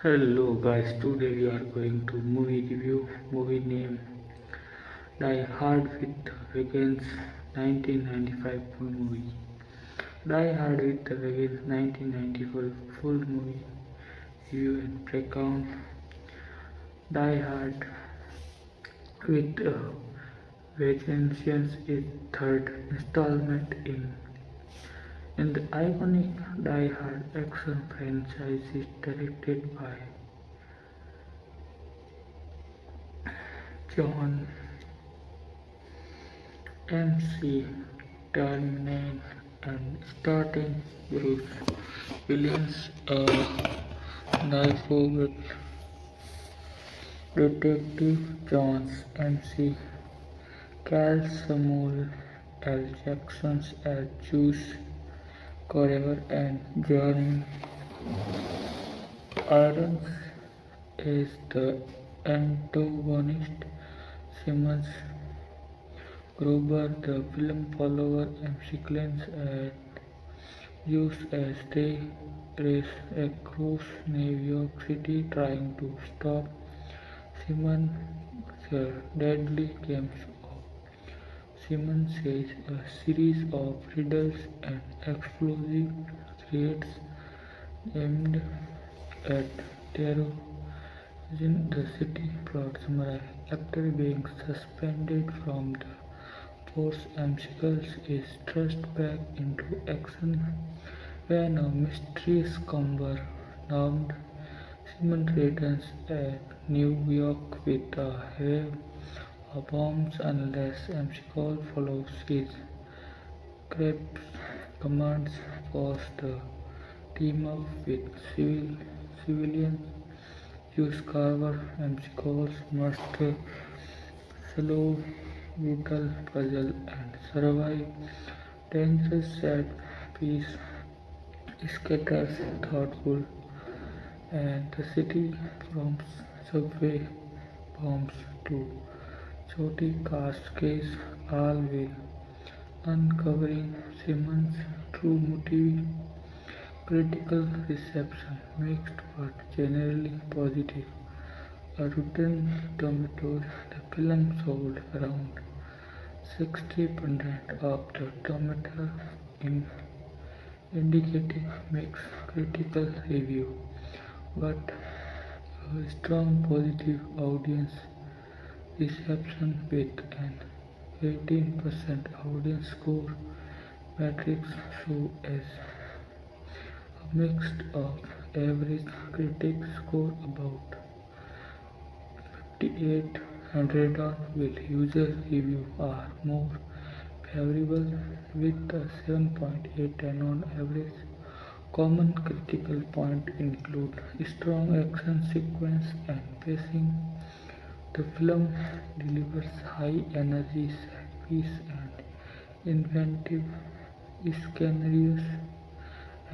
Hello guys, today we are going to movie review. Movie name Die Hard with the Vegans 1995 full movie. Die Hard with the Vegans 1994 full movie review and breakdown. Die Hard with the Vegans is third installment in the iconic Die Hard action franchise is directed by John MC Terminal and starting Bruce Willis, a diaphobia detective, Jones MC Cal Samuel L. Jackson as Juice Corver and Jeremy Irons is the antagonist. Simmons Gruber, the film follower, MC claims at Jews as they race across New York City trying to stop Simmons' deadly games of Simmons says a series of riddles and explosive threats aimed at terrorizing the city. Plot summary: after being suspended from the force, McCulls is thrust back into action when a mysterious comer named Simon returns at New York with a wave of bombs unless McCall follows his commands. Force the team up with civilians. Use Carver McCalls must solve brutal puzzle and survive dangerous set piece scatters thoughtful and the city from subway bombs to chaotic cascades, all will uncovering Simmons' true motive. Critical reception mixed but generally positive. A Rotten Tomatoes, the film sold around 60% of the tomato, in indicating mixed critical review, but a strong positive audience reception with an 18% audience score. Metrics show as a mix of average critics score about 5800 on will user review are more favorable with a 7.8 on average. Common critical points include strong action sequence and pacing. The film delivers high energy set piece and inventive scenarios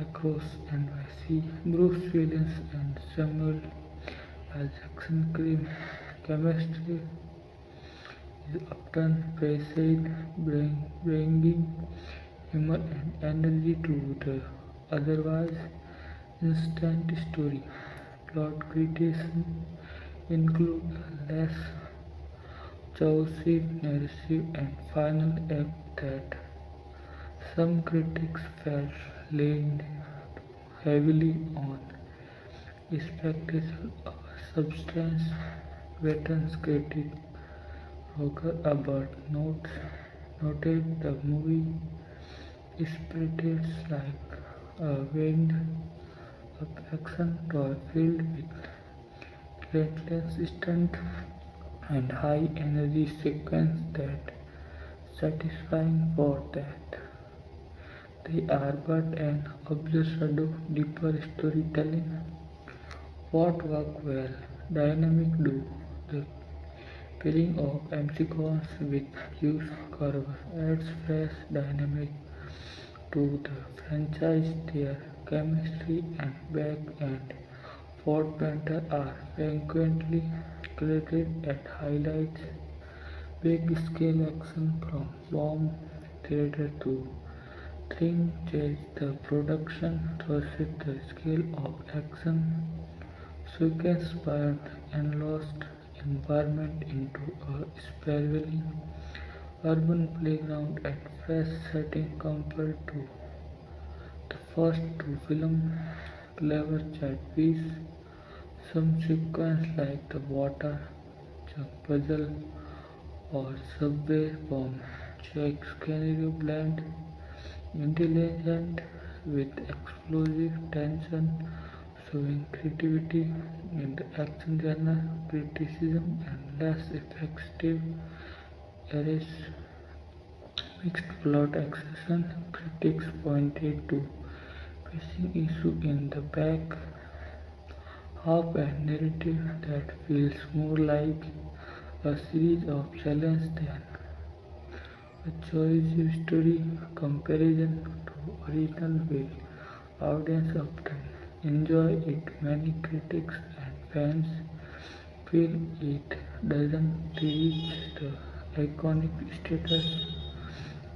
across NYC. Bruce Willis and Samuel L. Jackson chemistry is often praised, bringing humor and energy to the otherwise instant story. Plot criticism include less choicy narrative and final act that some critics felt leaned heavily on spectacle or substance. Veterans critic Roger Ebert noted the movie spreads like a wind up action toy filled with relentless stunt and high energy sequence that satisfying for that they are, but an absurd deeper storytelling. What work well? Dynamic do the pairing of MCCons with Hughes Carver adds fresh dynamic to the franchise. Their chemistry and back-end Ford banter are frequently credited at highlights big-scale action from bomb theater to thing chase. The production versus the scale of action sequence-inspired and lost environment into a sprawling urban playground and fresh setting compared to the first two films. Clever chat piece, some sequence like the water jug puzzle or subway bomb check scenario blend intelligent with explosive tension, showing creativity in the action genre, criticism and less effective errors, mixed plot accession. Critics pointed to pacing issue in the back half and narrative that feels more like a series of challenges than a cohesive story. Comparison to original will audience often enjoy it. Many critics and fans feel it doesn't reach the iconic status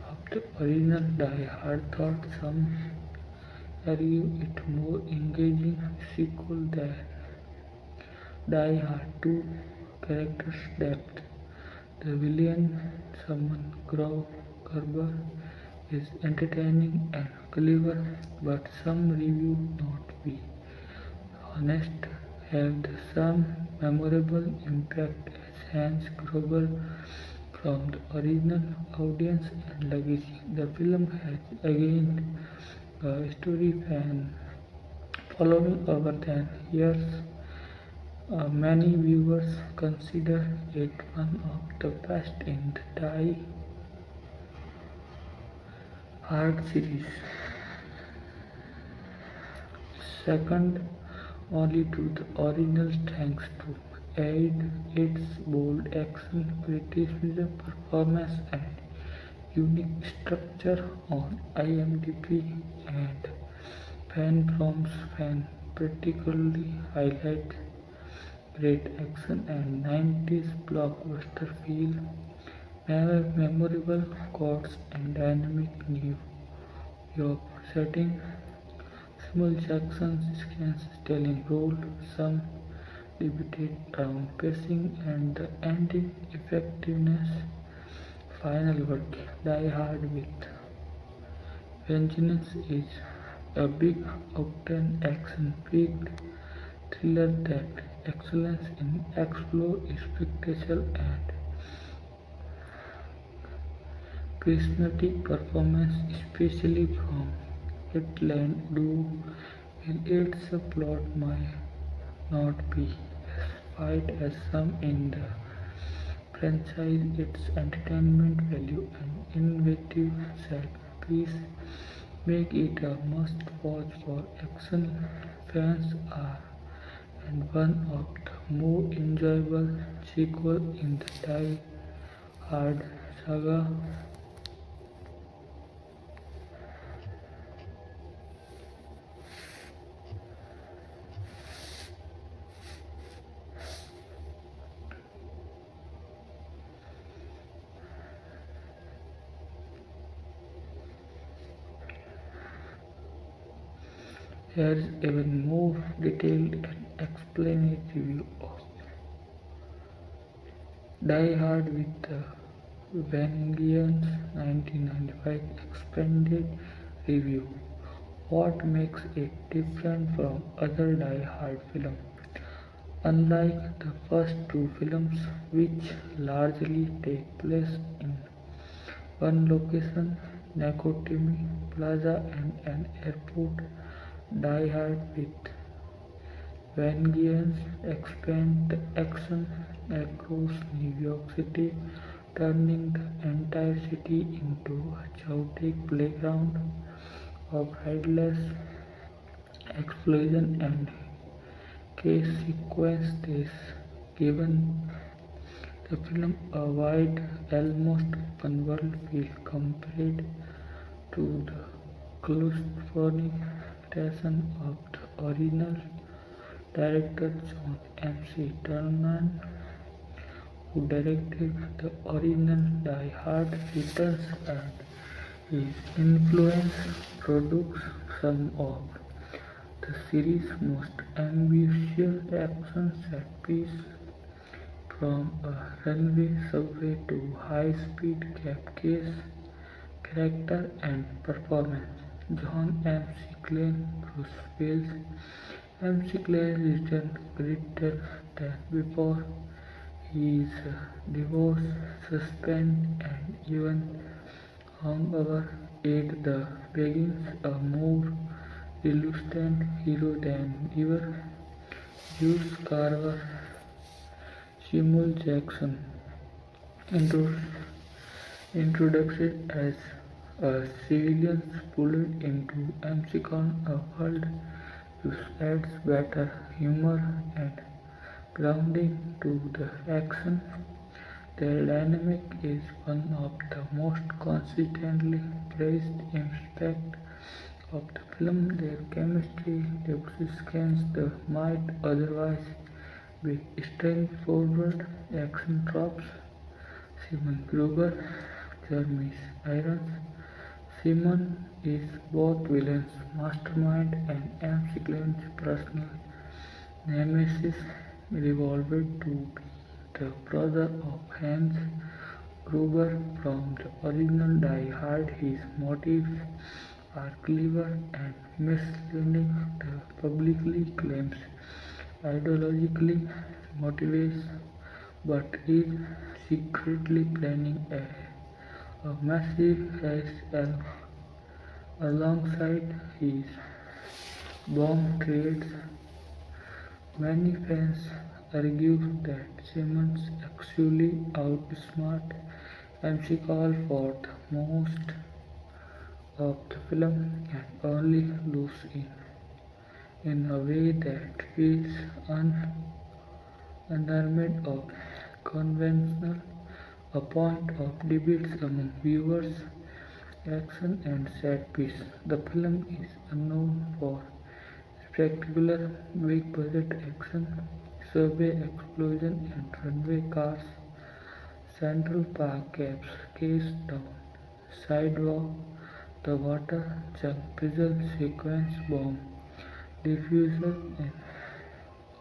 of the original Die Hard. Thought some argue it more engaging sequel than Die Hard 2. Characters depth. The villain, Summon Gerber, is entertaining and clever, but some review not be honest have the same memorable impact as Hans Gruber from the original audience and legacy. The film has again a story fan following over 10 years. Many viewers consider it one of the best in the Die Hard series, second only to the original thanks to its bold action, criticism, performance, and unique structure on IMDb and fan particularly highlight great action and 90s blockbuster feel, memorable quotes and dynamic New York setting, small Jackson scans telling role, some debated around pacing and the ending effectiveness. Final word. Die Hard with Vengeance is a big octane action packed thriller that excels in explore spectacle and charismatic performance, especially from Headland duo. While its plot might not be as wide as some in the franchise, its entertainment value and innovative set piece make it a must-watch for action fans are and one of the more enjoyable sequels in the Die Hard saga. Here is even more detailed and explanatory review of Die Hard with the Vengeance 1995 expanded review. What makes it different from other Die Hard films? Unlike the first two films, which largely take place in one location, Nakatomi Plaza and an airport, Die Hard with Vengeance expands the action across New York City, turning the entire city into a chaotic playground of headless explosion and case sequences, given the film a wide, almost open world feel compared to the claustrophobic version of the original. Director John M.C. Turner, who directed the original Die Hard, returns and his influence produced some of the series' most ambitious action set piece, from a runway subway to high-speed cab chase, character and performance. John McClane, Bruce Willis. McClane returned greater than before. His divorce, suspense, and even hungover aid the begins a more reluctant hero than ever. Jules Carver, Samuel Jackson, introduced as a civilian pulled into Amsicon, a world which adds better humor and grounding to the action. Their dynamic is one of the most consistently praised aspects of the film. Their chemistry demonstrates the might otherwise be straightforward action tropes. Simon Gruber, Jeremy Irons. Simon is both villain's mastermind and McClane's personal nemesis, revealed to be the brother of Hans Gruber from the original Die Hard. His motives are clever and misleading. The publicly claims ideologically motivates but is secretly planning a massive heist alongside his bomb threats. Many fans argue that Simmons actually outsmarted McCall for the most of the film and only loses in a way that feels unarmed or conventional. A point of debate among viewers, action and set piece. The film is known for spectacular, big-budget action, subway explosions and runway cars, Central Park cabs chase down sidewalk, the water jump puzzle sequence bomb diffuser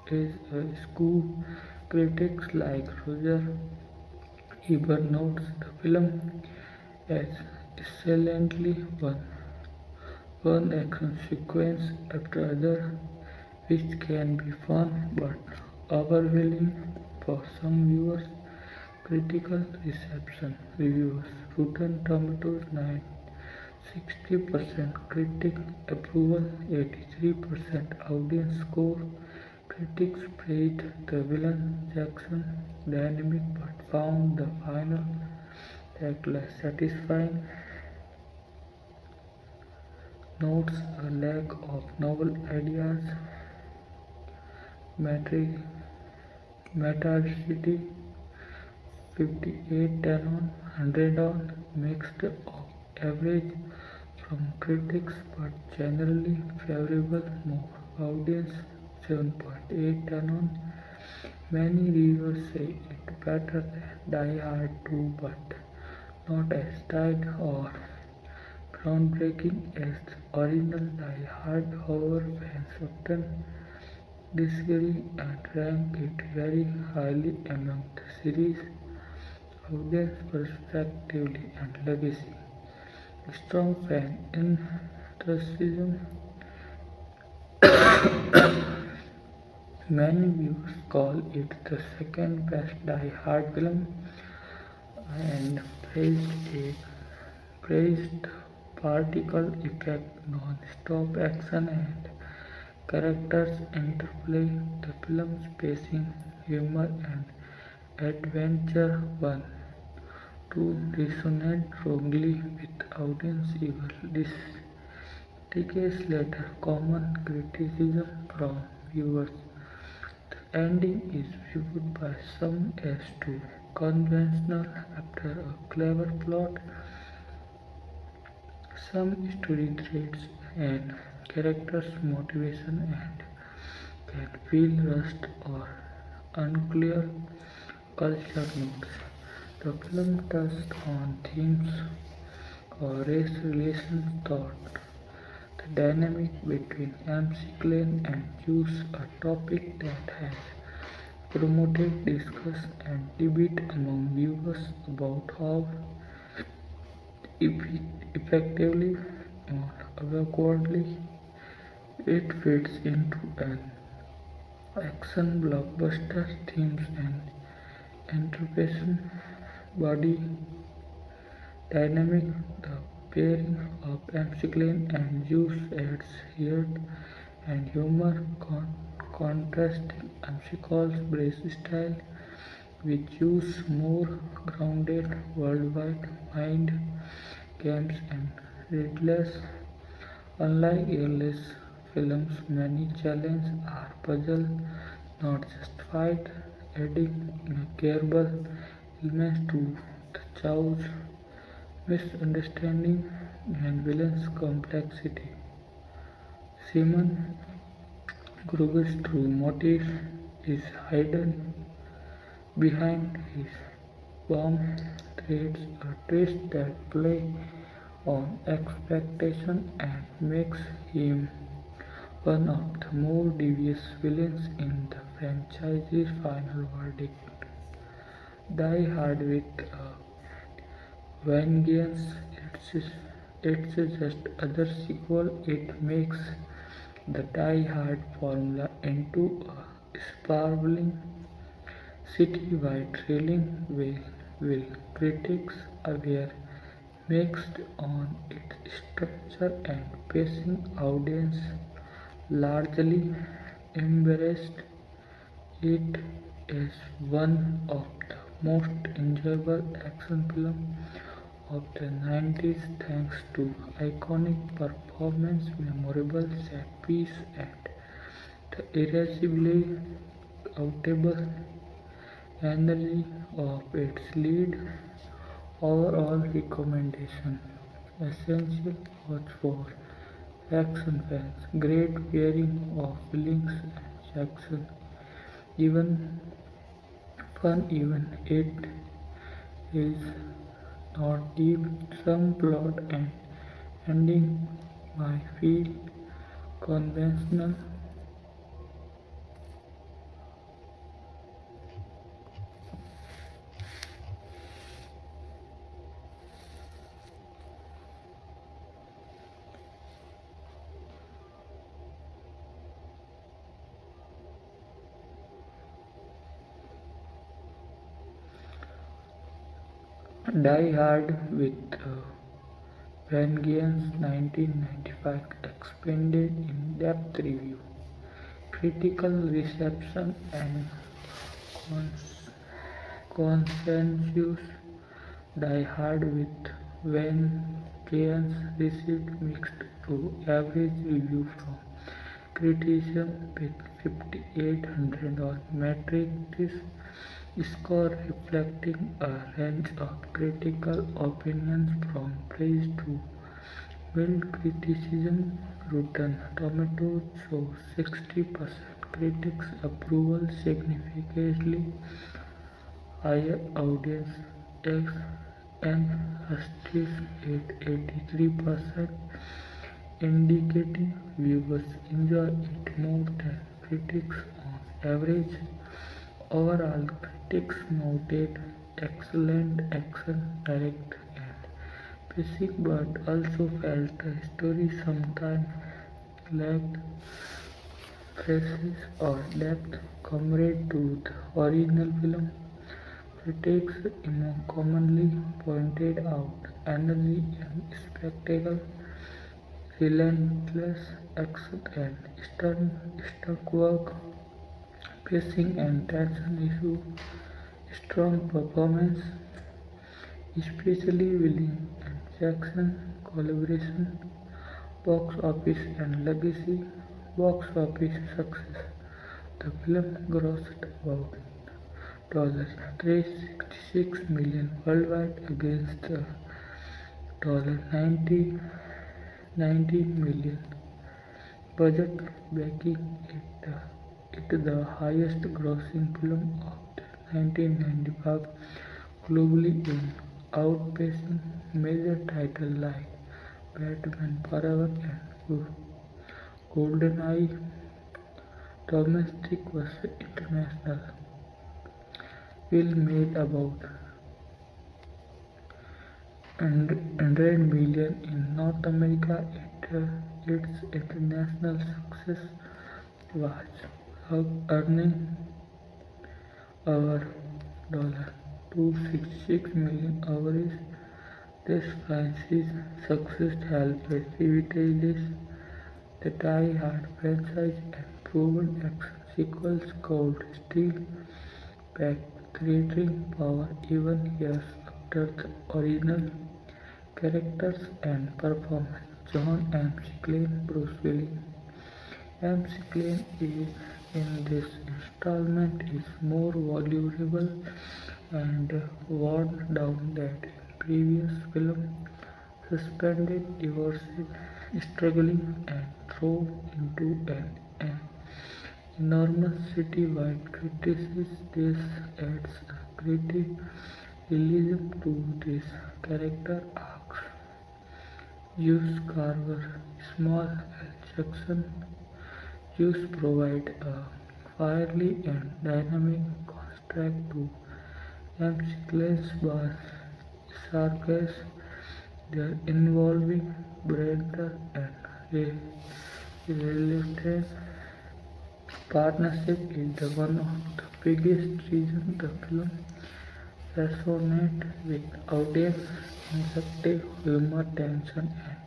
is a scoop. Critics like Roger Ebert notes the film as excellently one action sequence after another, which can be fun but overwhelming for some viewers. Critical reception reviews Rotten Tomatoes 60% critic approval, 83% audience score. Critics praised the villain Jackson dynamic but found the final act less satisfying. Notes a lack of novel ideas. Metacritic 58 10 on 100 on, mixed of average from critics but generally favorable. More audience 7.8 10 on. Many reviewers say it better than Die Hard 2 but not as tight or groundbreaking as the original Die Hard. However, fans often disagree and rank it very highly among the series' audience perspectively and legacy. Strong fan enthusiasm. Many viewers call it the second best Die Hard film and praised the particle effect, non-stop action and characters interplay. The film's pacing, humor and adventure one to resonate strongly with audience even decades later. Common criticism from viewers. The ending is viewed by some as too conventional after a clever plot. Some story threads and characters' motivation and can feel rushed or unclear. Culture notes. The film touched on themes of race relations, thought, The dynamic between MC Klein and Juice, a topic that has promoted discussion and debate among viewers about how effectively or awkwardly it fits into an action blockbuster themes and interpretation body dynamic. The pairing of Amsicillin and Juice adds heart and humor, contrasting Amsicill's brash style with Juice's more grounded worldwide mind games and riddles. Unlike Willis films, many challenges are puzzles, not just fight, adding memorable elements to the chaos, misunderstanding, and villain's complexity. Simon Kruger's true motive is hidden behind his warm threats, a twist that plays on expectation and makes him one of the more devious villains in the franchise's final verdict. Die Hard with a Vengeance, it's just other sequel. It makes the Die Hard formula into a sprawling city-wide thrilling way. Will critics were mixed on its structure and pacing. Audience largely embraced it as one of the most enjoyable action films of the 90s thanks to iconic performance, memorable set piece, and the irascibly outable energy of its lead. Overall recommendation: essential watch for action fans. Great pairing of Willis and Jackson. Even fun, even it is not deep. Some plot and ending might feel conventional. Die Hard with Vengeance 1995 expanded in-depth review, critical reception and consensus. Die Hard with Vengeance received mixed to average reviews from criticism with 5,800 on Metacritic score reflecting a range of critical opinions from praise to mild criticism. Rotten Tomatoes shows 60% critics approval, significantly higher audience and justice at 83%, indicating viewers enjoy it more than critics on average. Overall, critics noted excellent action, direct and pacing, but also felt the story sometimes lacked freshness or depth compared to the original film. Critics commonly pointed out energy and spectacle, relentless action and stunt work, pacing and tension issue, strong performance, especially William and Jackson collaboration, box office and legacy. Box office success. The film grossed about $366 million worldwide against the $19 million budget, making it the highest grossing film of the 1995 globally in outpacing major titles like Batman Forever and GoldenEye, domestic versus international. Film made about 100 million in North America. Its international success was earning over $266 million average. This franchise success helped revitalize the Die Hard franchise and proven action sequels called Steel back creating power even years after the original characters and performance. John McClane, Bruce Willis. McClane in this installment is more vulnerable and worn down than in previous film. Suspended, divorced, struggling, and thrown into an enormous citywide crisis. This adds a gritty realism to this character arcs. Use Carver, Small L. Jackson. Use provide a fiery and dynamic contrast to McClane's sarcasm. Their involving banter and relentless partnership is the one of the biggest reasons the film resonates with audience. Injective humor, tension, and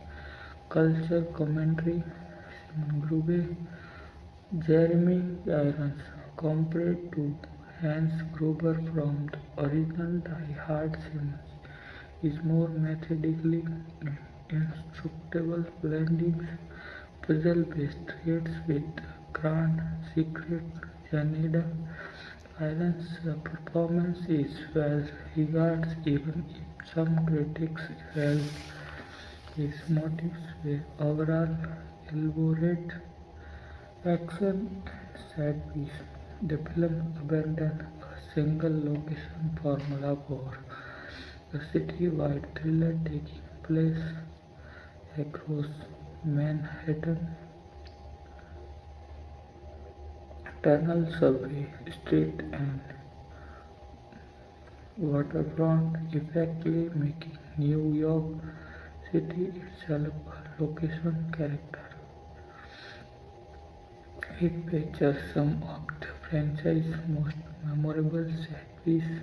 culture commentary. Simon Grube, Jeremy Irons, compared to Hans Gruber from the original Die Hard series, is more methodically instructable, blending puzzle-based threads with grand secret. Janeda Island's performance is well regarded, even if some critics felt his motives were overall elaborate. Action and set piece. The film abandoned a single location formula for a city-wide thriller taking place across Manhattan. Tunnel, subway, street, and waterfront, effectively making New York City itself a location character. It features some of the franchise's most memorable set pieces: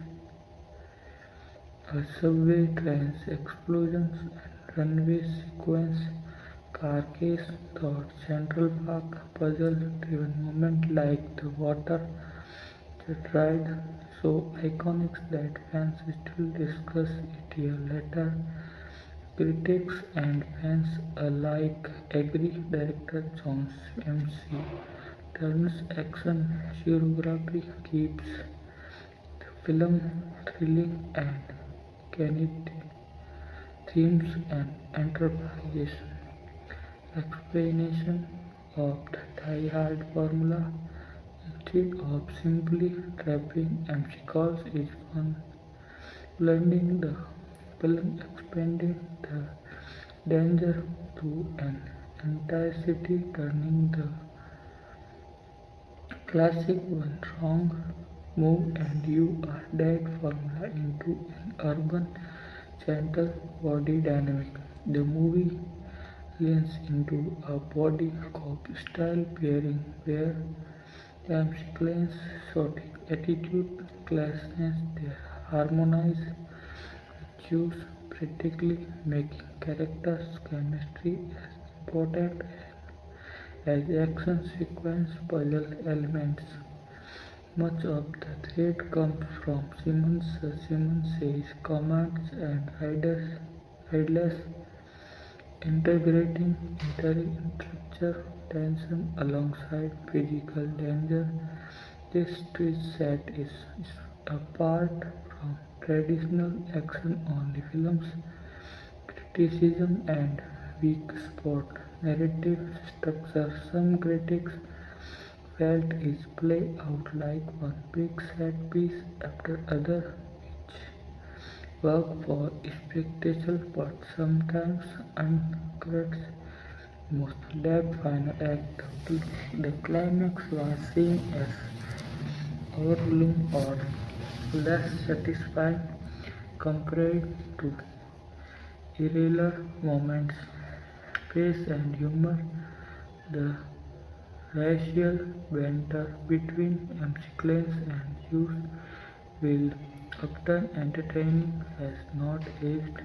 a subway trains explosions and runway sequence, car chase through Central Park, puzzle-driven moments like the water jet ride, so iconic that fans still discuss it years later. Critics and fans alike agree director John M.C. Turner's action choreography keeps the film thrilling and kinetic themes and enterprise explanation of the Die Hard formula instead of simply trapping obstacles is fun. Blending the film expanding the danger to an entire city, turning the classic one wrong move and you are dead formula into an urban gentle body dynamic. The movie leans into a body cop style pairing where McClane's exotic attitude, classness, they harmonize cues practically making characters' chemistry as important as action sequence puzzle elements. Much of the threat comes from Simmons' commands and Rider's integrating intellectual tension alongside physical danger. This twist set is apart from traditional action-only films. Criticism and weak spot narrative structure. Some critics felt is play out like one big set piece after other, which work for spectacle but sometimes undercuts emotional depth. Final act. The climax was seen as overwhelming or less satisfying compared to irregular moments, pace and humor. The racial banter between McLean and Hughes, while often entertaining, has not aged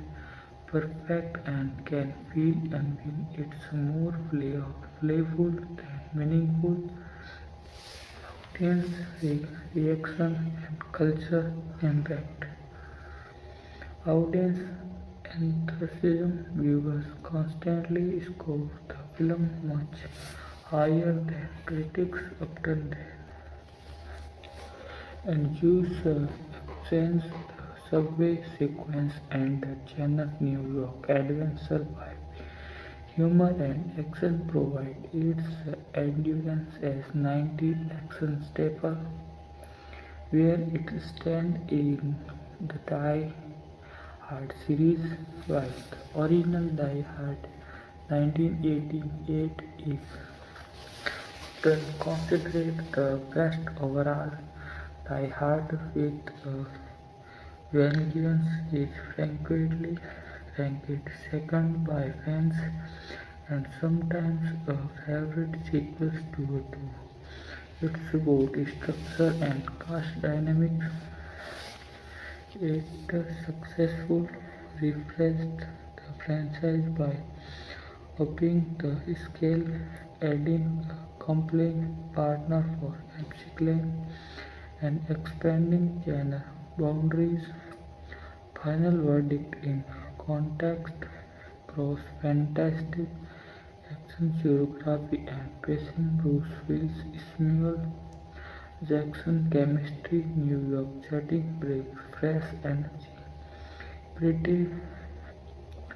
perfect and can feel uneven. It's more playful than meaningful. Audience reaction and culture impact. Audience enthusiasm. Viewers constantly score the film much higher than critics often and use sense the subway sequence and the channel New York adventure vibe. Humor and action provide its endurance as 90s action staple, where it stands in the Die Hard series, while the original Die Hard 1988 is often considered the best overall. Die Hard with a Vengeance is frequently ranked second by fans and sometimes a favorite sequel to a two. Its both structure and cast dynamics it successfully refreshed the franchise by upping the scale, adding a compelling partner for McLean, and expanding genre boundaries. Final verdict in context cross fantastic action choreography and pacing Bruce Willis Samuel Jackson chemistry New York setting brings fresh energy. Pretty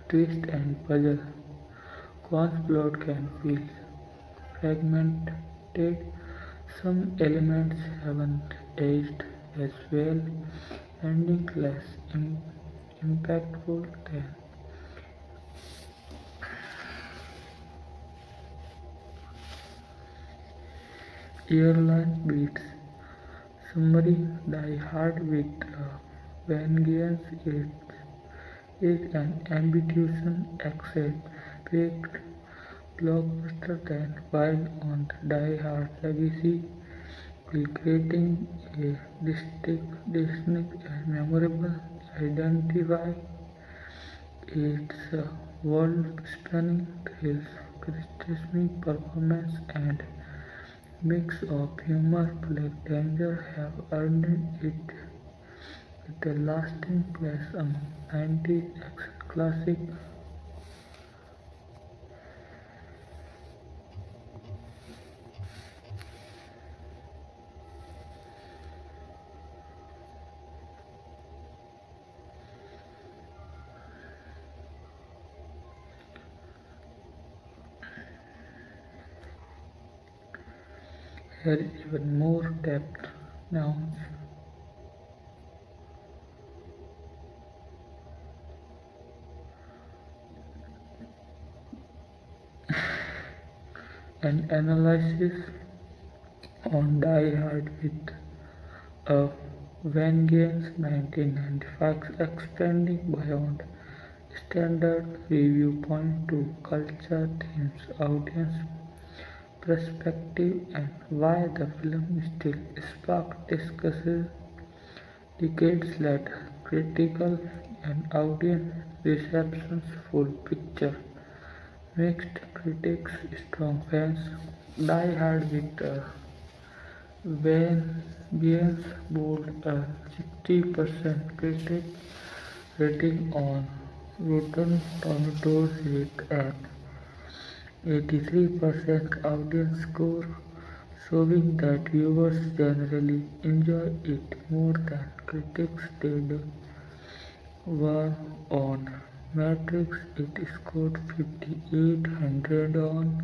twist and puzzle. Quan's plot can feel fragmented. Some elements haven't aged as well, ending less impactful than airline beats. Summary Die Hard with Vengeance is an ambitious action-packed blockbuster that builds on the Die Hard legacy while creating a distinct and memorable identity. Its world-spanning thrills, charismatic performance, and mix of humor plus danger have earned it with a lasting place among 90s action classics. Here is even more depth nouns and analysis on Die Hard with a Vengeance 1995 expanding beyond standard review point to culture themes, audience perspective, and why the film still sparks discussion decades later. Critical and audience reception's full picture. Mixed critics, strong fans. Die Hard with Vengeance bold a 60% critic rating on Rotten Tomatoes with an 83% audience score, showing that viewers generally enjoy it more than critics did. War on Matrix it scored 5800 on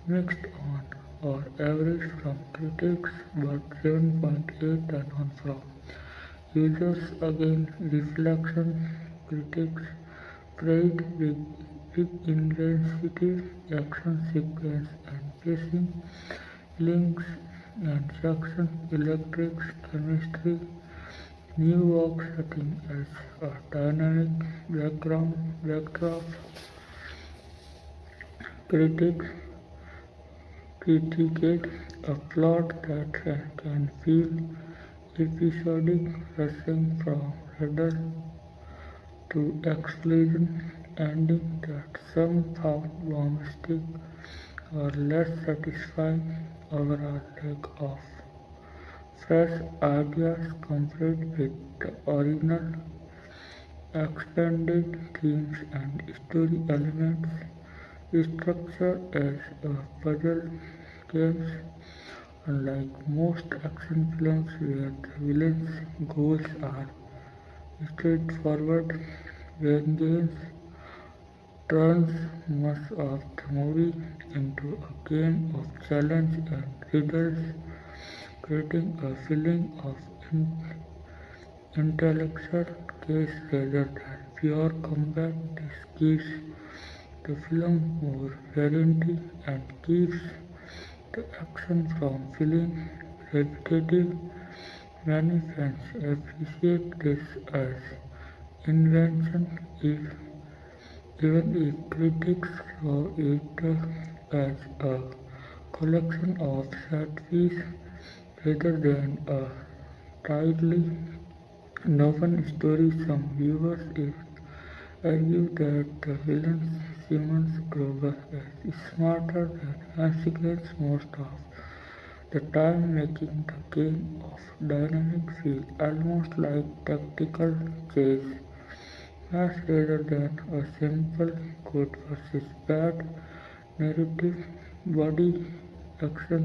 mixed on or average from critics but 7.8 on from users again reflection critics praised big inventive action sequence and pacing, links and action, electric chemistry, New York setting as a dynamic backdrop, critics criticate a plot that can feel episodic, rushing from riddle to explosion, ending that some found bombastic or less satisfying. Overall lack of fresh ideas compared with the original, expanded themes and story elements structure as a puzzle games. Unlike most action films where the villain's goals are straightforward, vengeance turns much of the movie into a game of challenge and riddles, creating a feeling of intellectual case rather than pure combat. This gives the film more variety and keeps the action from feeling repetitive. Many fans appreciate this as invention, even if critics saw it as a collection of set pieces rather than a tightly woven story. Some viewers argue that the villain Simon Grover is smarter than Hansigans most of the time, making the game of dynamic feel almost like tactical chess match rather than a simple good versus bad narrative. Body action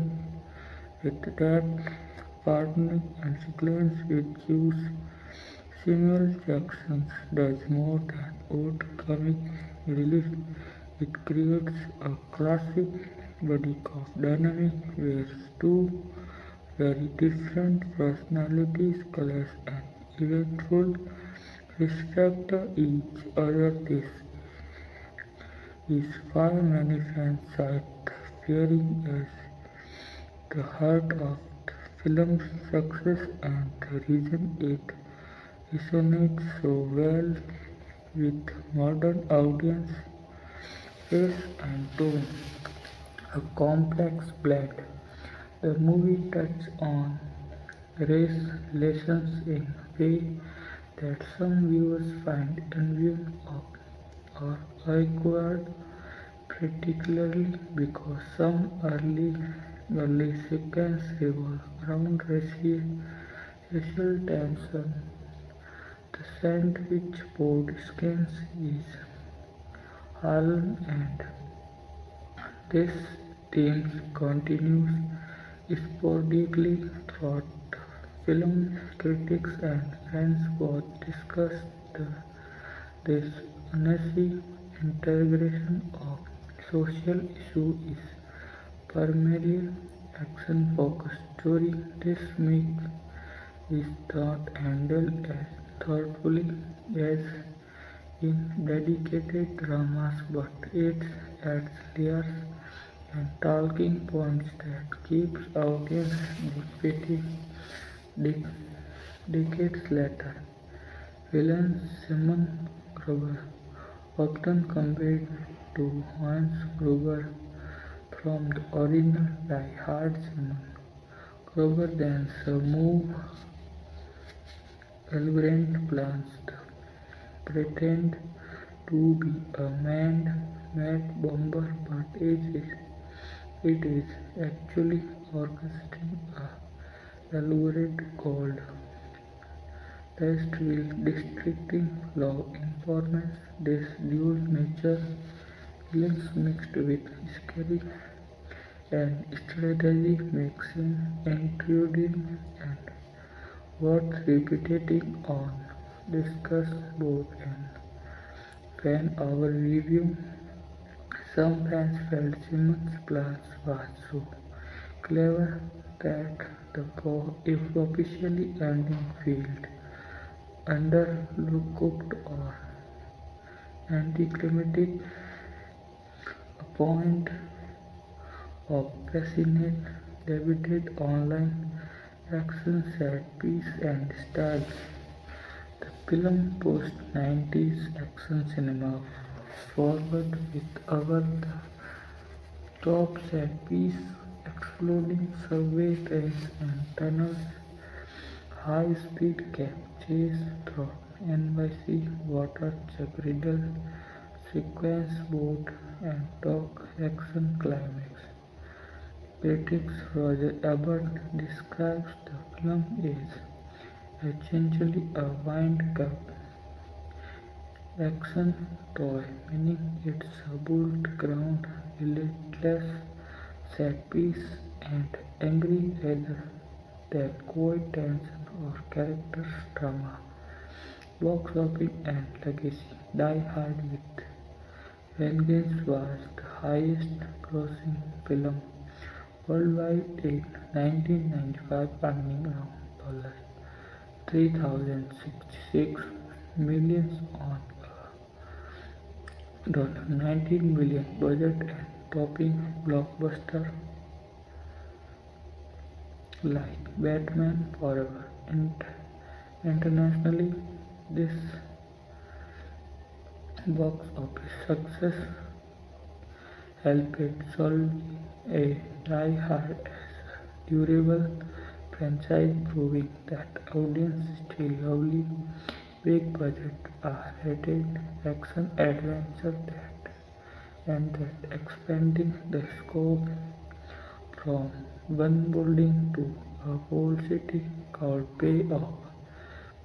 with depth, partnering and sequence with cues. Samuel Jackson does more than old comic relief. It creates a classic buddy cop dynamic where two very different personalities clash and eventful respect each other. This is why many fans cite pairing as the heart of the film's success and the reason it resonates so well with modern audience. Pace and tone, a complex blend. The movie touches on race relations in a way that some viewers find envious or awkward, particularly because some early sequences revolve around racial tension. The sandwich board skins is Harlan and this theme continues sporadically throughout the film. Critics and fans both discuss this uneasy integration of social issue is primarily action-focused story. This mix is not handled as thoughtfully as in dedicated dramas, but it adds layers and talking points that keeps audience dec- decades later. Villain Simon Gruber, often compared to Hans Gruber from the original Die Hard. Simon Gruber then moved Elbrand plans to pretend to be a mad bomber, but it is actually orchestrating a elaborate called test will distracting law enforcement. This dual nature feelings mixed with scary and strategy makes him intriguing and worth repeating on. Discuss both and fan our review. Some fans felt Simmons' plan was so clever that the officially ending felt undercooked or anticlimactic. point of passionate debated online action set piece and style. The film post-90s action cinema forward with over the top set piece, exploding subway trains and tunnels, high-speed cab chase through NYC water jungle sequence boat and dog action climax. Critics Roger Ebert describes the film as essentially a wind-up action toy, meaning it's a bold ground, relentless set piece, and angry rather than quiet tension or character drama. Box office and legacy. Die Hard with Vengeance was the highest grossing film worldwide in 1995, earning around $3,066 on a $19 million budget and topping blockbuster like Batman Forever. Internationally, this box office success helped solve a Die Hard as a durable franchise, proving that audiences still love big budget R-rated action adventure that expanding the scope from one building to a whole city called payoff.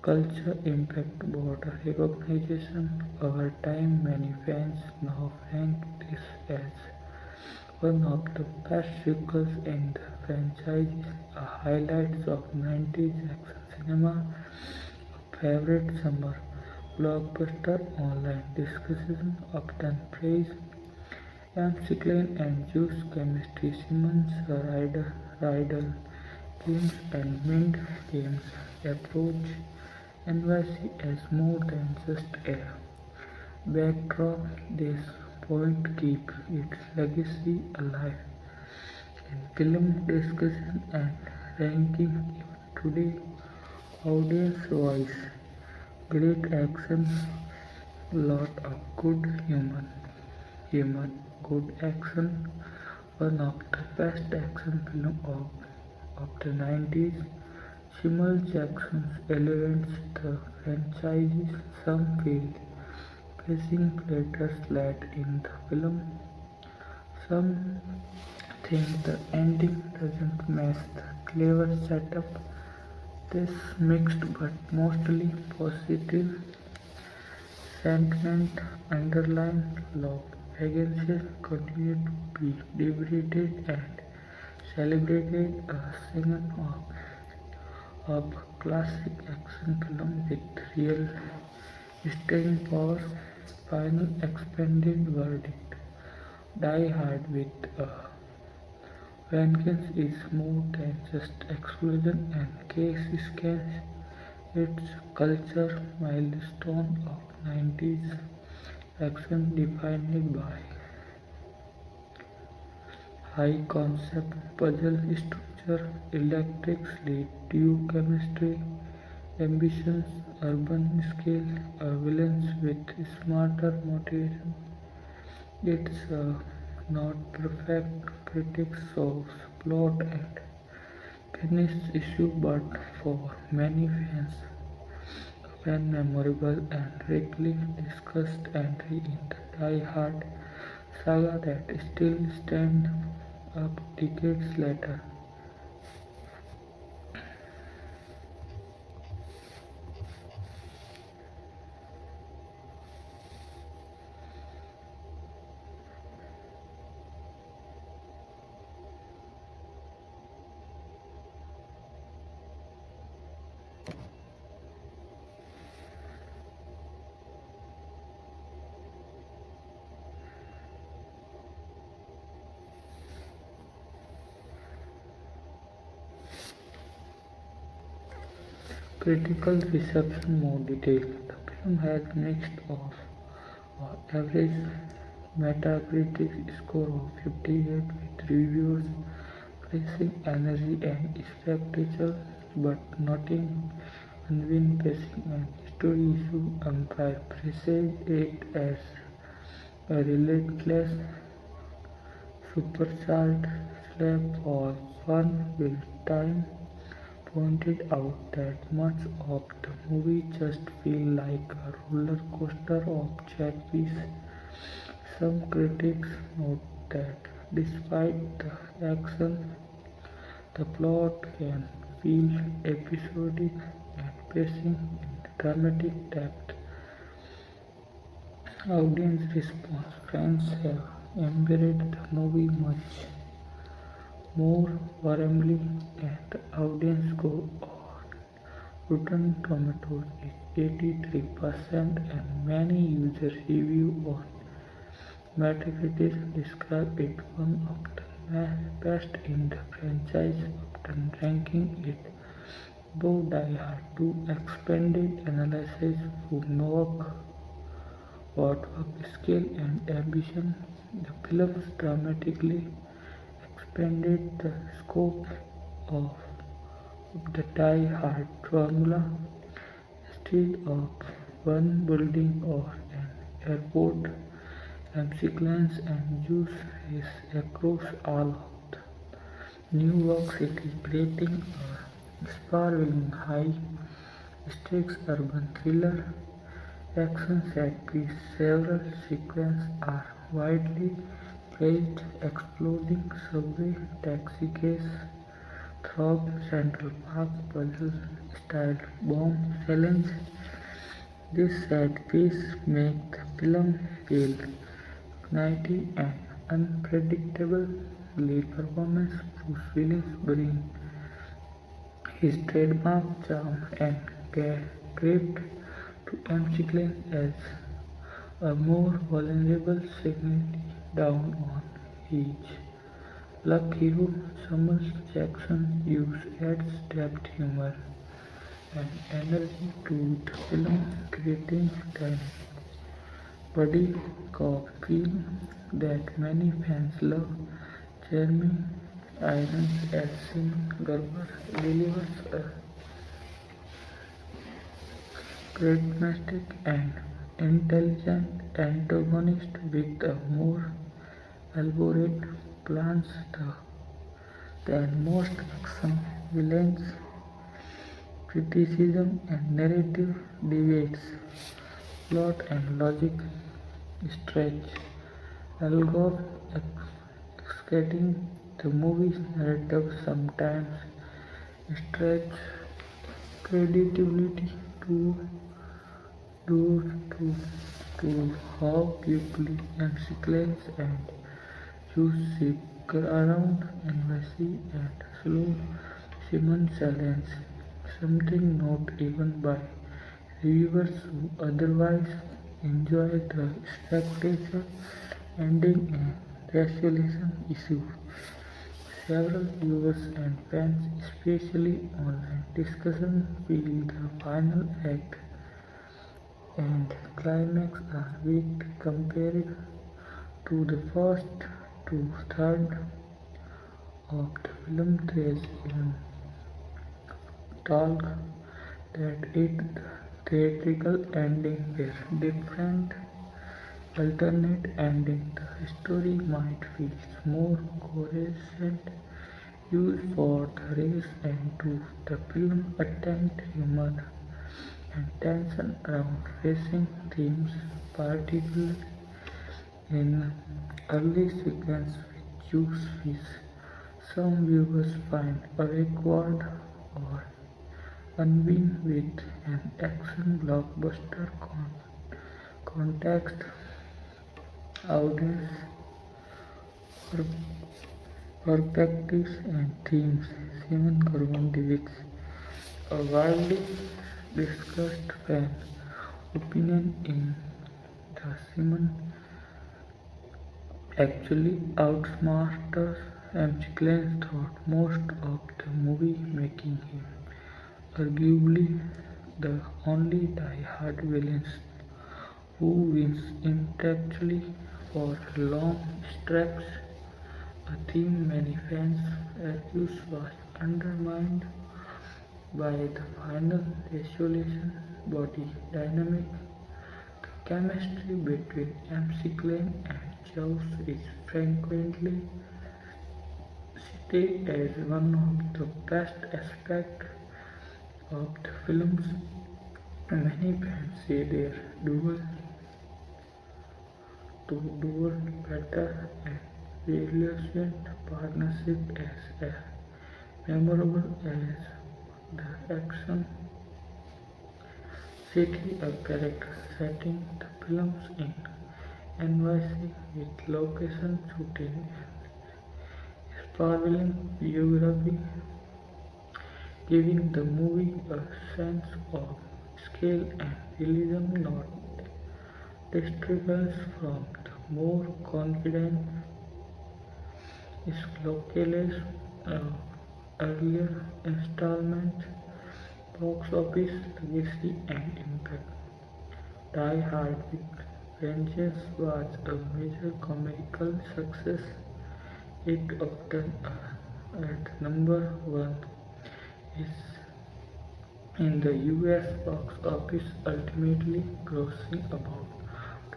Culture impact board recognition over time. Many fans now rank this as one of the best sequels in the franchise, a highlight of 90s action cinema, a favorite summer blockbuster. Online discussion often praise McLean and Juice chemistry, Simmons, Riddle, Games and Mint Games approach NYC as more than just a backdrop. This point keeps its legacy alive in film discussion and ranking. Even today, audience voice great action, lot of humor, good action, one of the best action film of the 90s. Samuel Jackson's elevates the franchise. Some feel pacing later late in the film. Some think the ending doesn't match the clever setup. This mixed but mostly positive sentiment underline love. Agencies continue to be debated and celebrated. A second of classic action film with real staying power. Final expanded verdict. Die Hard with a Vengeance is more than just explosion and case scans. It's culture milestone of 90s action defined by high concept puzzle structure, electric slate, duo chemistry, ambitions, urban scale, villains with smarter motivation. It's not perfect. Critics shows plot and finish issue, but for many fans, when memorable and regularly discussed entry in the Die Hard saga that still stand up decades later. Critical reception more detailed. The film has mixed of average Metacritic score of 58 with reviewers praising energy and spectacle but noting uneven pacing and story issue. Empire praises it as a relentless, supercharged slap or fun. Will Time pointed out that much of the movie just feels like a roller coaster of chat. Some critics note that despite the action, the plot can feel episodic and pacing in dramatic depth. Audience response: fans have embraced the movie much more warmly, and the audience score on Rotten Tomatoes is 83%, and many user reviews on Metacritic describe it one of the best in the franchise, often ranking it above Die Hard 2. Expanded analysis who knock Wardwell's scale and ambition. The films dramatically expanded the scope of the Die Hard formula. Instead of one building or an airport, sequence and use race across all of the New York City, creating a sprawling high-stakes urban thriller. Action set piece. Several sequences are widely praised: exploding subway, taxi chase, through Central Park puzzle-style bomb challenge. This set piece makes the film feel nightly and unpredictable. Lead performance: Bruce Willis brings his trademark charm and craft to McClane as a more vulnerable, significantly down on his luck hero. Samuel Jackson use adds depth, humor, and energy to the film, creating an buddy cop film that many fans love. Jeremy Irons as Simon Gerber delivers a charismatic and intelligent antagonist with a more elaborate plans than most action villains. Criticism and narrative debates. Plot and logic stretch. Algor executing the movie's narrative sometimes stretch credibility too due to how quickly McClane and use zip around embassy and slow Simon challenge, something not even by reviewers who otherwise enjoy the spectacle ending a resolution issue. Several viewers and fans, especially online discussion, feel the final act and climax are weak compared to the first two thirds of the film. There's even talk that its theatrical ending were different alternate ending, the story might feel more coherent. Used for the race and to the film attempt humor and tension around racing themes, particularly in early sequence with juice fish. Some viewers find awkward or unwin with an action blockbuster context. Audience perspectives and themes. Simon Corwin depicts a widely discussed fan opinion in the Simon actually outsmarts McClane throughout most of the movie, making him arguably the only die-hard villain who wins intellectually. for long stretches, a theme many fans accused was undermined by the final resolution. Body dynamic. The chemistry between MC Klein and Jaws is frequently cited as one of the best aspects of the films. Many fans see their dual better and resilient partnership as memorable as the action city a character setting the films in NYC with location shooting and sprawling geography, giving the movie a sense of scale and realism not distinguished from the more confident Sclokeles earlier installments. Box office legacy and impact. Die Hard with Vengeance was a major commercial success. It often at number one is in the US box office, ultimately grossing about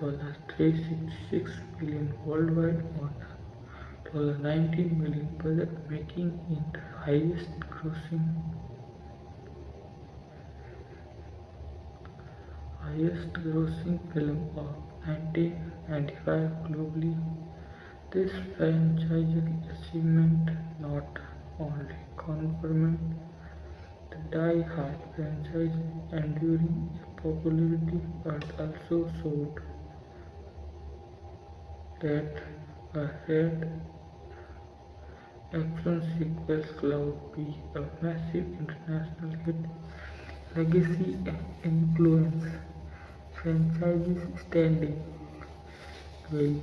$366 million worldwide on $19 million budget, making it the highest-grossing film of 1995 globally. This franchise achievement not only confirmed the Die Hard franchise enduring popularity but also showed that a red action sequel could be a massive international hit. Legacy and influence. Franchises standing well.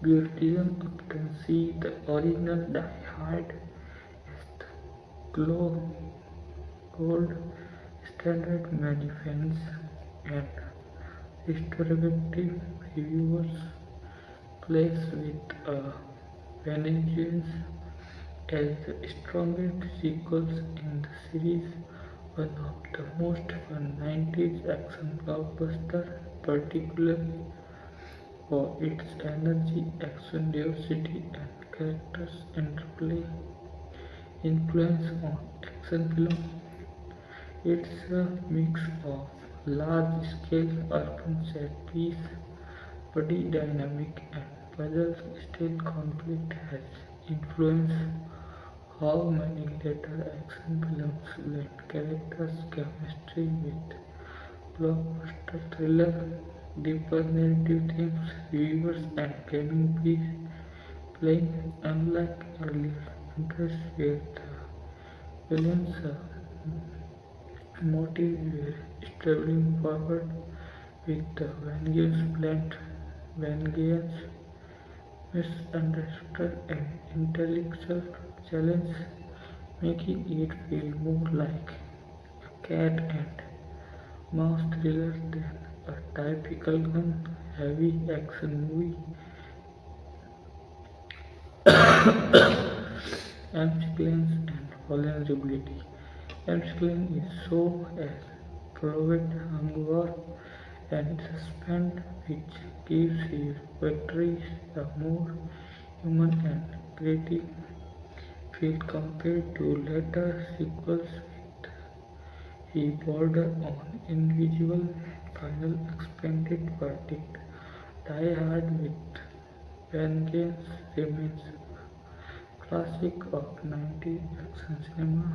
Beautyism often see the original Die Hard as the gold standard. Many fans and retrospective reviewers place with a Vengeance as the strongest sequels in the series, one of the most fun 90s action blockbuster, particularly for its energy, action, diversity, and characters interplay. Influence on action film. It's a mix of large-scale urban set piece, body dynamic, and puzzle-style conflict has influenced how many later action films blend characters' chemistry with blockbuster thriller, deeper narrative themes, viewers and gaming piece playing unlike earlier entries where the villains' motives were struggling forward with the Vengeance misunderstood and intellectual challenge, making it feel more like a cat and mouse thriller than a typical gun-heavy action movie. Amsclans and vulnerability. Amsclan is so as provoked hunger and suspense which gives his victories a more human and gritty feel compared to later sequels with he border on individual final expanded verdict. Die Hard with Vengeance remains a classic of 90s action cinema,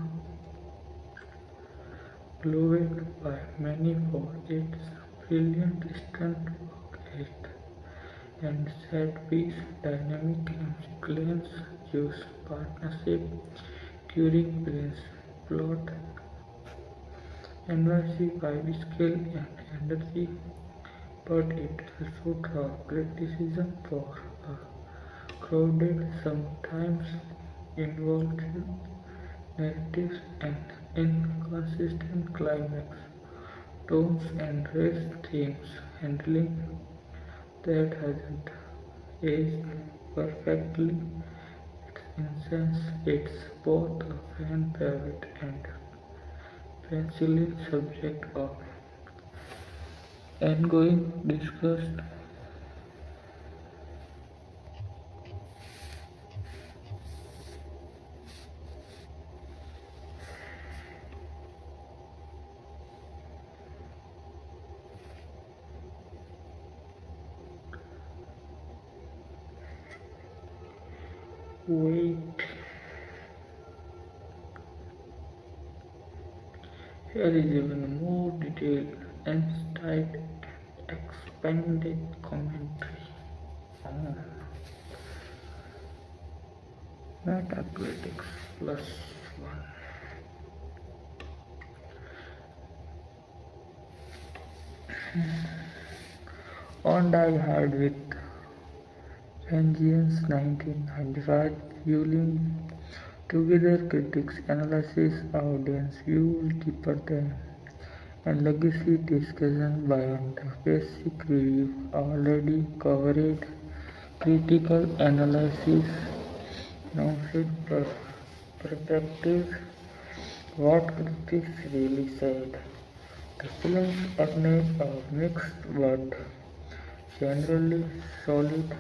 beloved by many for its brilliant stunt work and set-piece dynamic and sequence use partnership during Prince plot NYC 5 scale and energy, but it also draws criticism for a crowded, sometimes involved narratives and inconsistent climax, tones and race themes handling that hasn't aged perfectly. Incense, it's both a fan favorite and penicillin subject of ongoing discussion. Wait, here is even more detailed insight and expanded commentary on Metacritics plus one. On Die Hard with Vengeance 1995, fueling together critics, analysis, audience views deeper than and legacy discussion beyond the basic review already covered. Critical analysis nuanced perspectives. What critics really said. The film earned a mixed but generally solid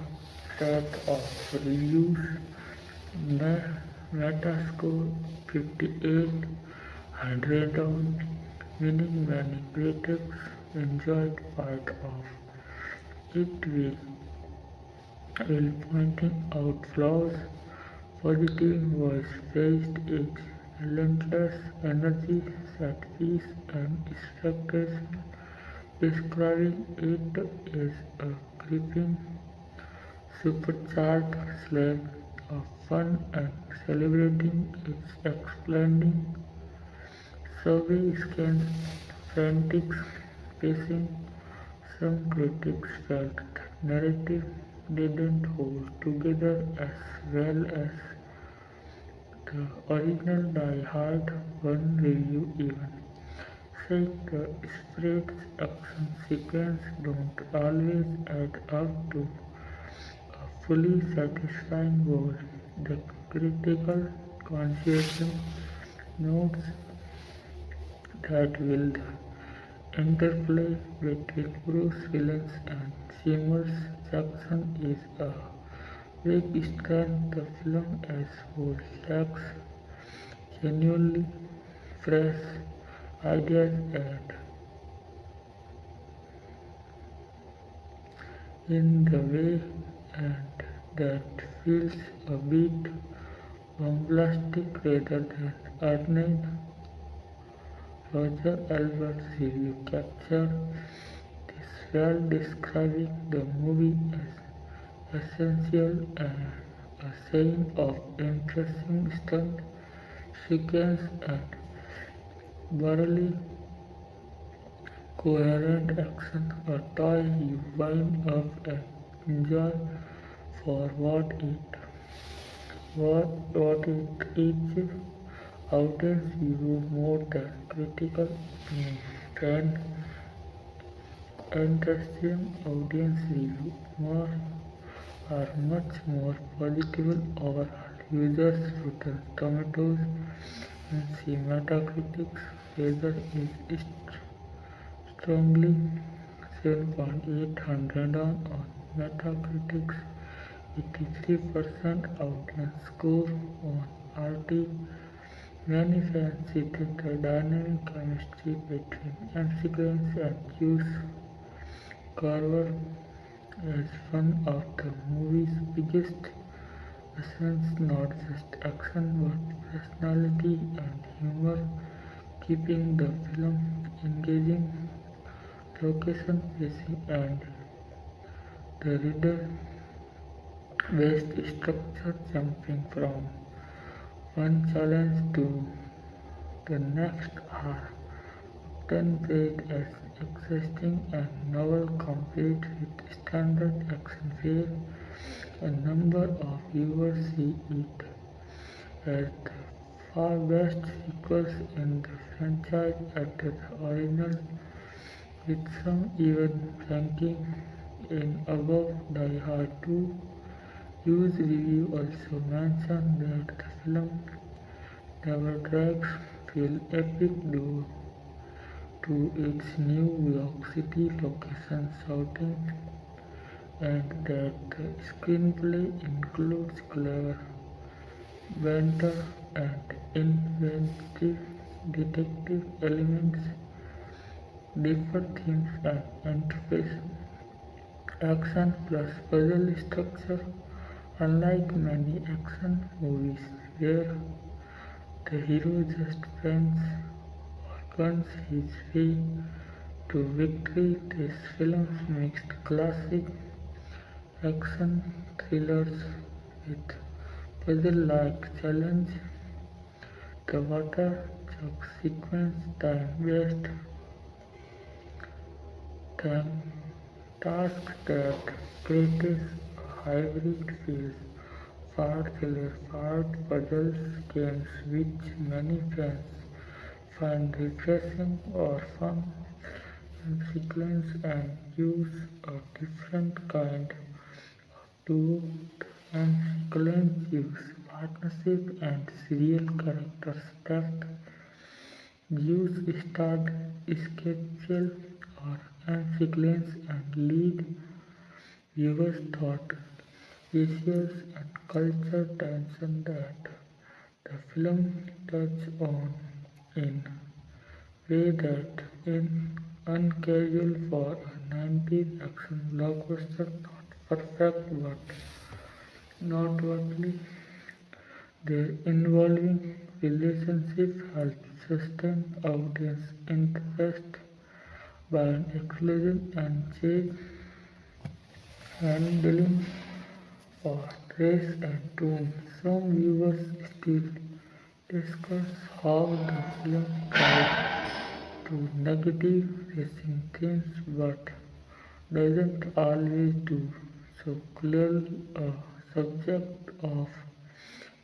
set of reviews. Metascore 58 100 on, meaning many critics enjoyed part of it while pointing out flaws. Positive voice praised its relentless energy, set piece, and expectation, describing it as a gripping, supercharged slab of fun and celebrating its exploding survey scans, frantic pacing. Some critics felt the narrative didn't hold together as well as the original Die Hard. One review even said the spread's action sequence don't always add up to a fully satisfying goal. The critical conscience notes that will the interplay between Bruce Willis and Samuel Jackson is a big strength. The film as whole lacks genuinely fresh ideas and in the way and that feels a bit bombastic rather than earned. Roger Albert's review captured this well, describing the movie as essential and a sign of interesting stunt sequence and barely coherent action, a toy you wind up and enjoy for what it is. Audience view more than critical trend. Interesting audience review more are much more positive overall. Users Rotten Tomatoes and see Metacritic's rather is strongly 7.8 on Metacritic's 83% audience score on RT. Many fans cited the dynamic chemistry between Ensigns and Hughes Carver as one of the movie's biggest strengths, not just action but personality and humor, keeping the film engaging. Location pacing and the reader-based structure, jumping from one challenge to the next, are often played as existing and novel complete with standard action fare. A number of viewers see it as the far best sequels in the franchise after the original, with some even ranking In above Die Hard 2, Hughes' review also mentioned that the film never drags, feel epic due to its New York City location shooting, and that the screenplay includes clever banter and inventive detective elements, deeper themes, and anticipation. Action plus puzzle structure. Unlike many action movies where the hero just pranks or guns his way to victory, this film's mixed classic action thrillers with puzzle-like challenge. The water jug sequence time-based time task that creates a hybrid feels part thriller, part puzzles games which many fans find refreshing or fun in sequence and use a different kind to and sequence use partnership and serial characters that use start schedule or sequence and lead viewers thought visuals and culture tension that the film touches on in way that is uncasual for a 90s action blockbuster, not perfect but noteworthy. Their involving relationship helps sustain audience interest by an excellent and chase handling or race and tone. Some viewers still discuss how the film tried to negative racing themes but doesn't always do so. Clearly a subject of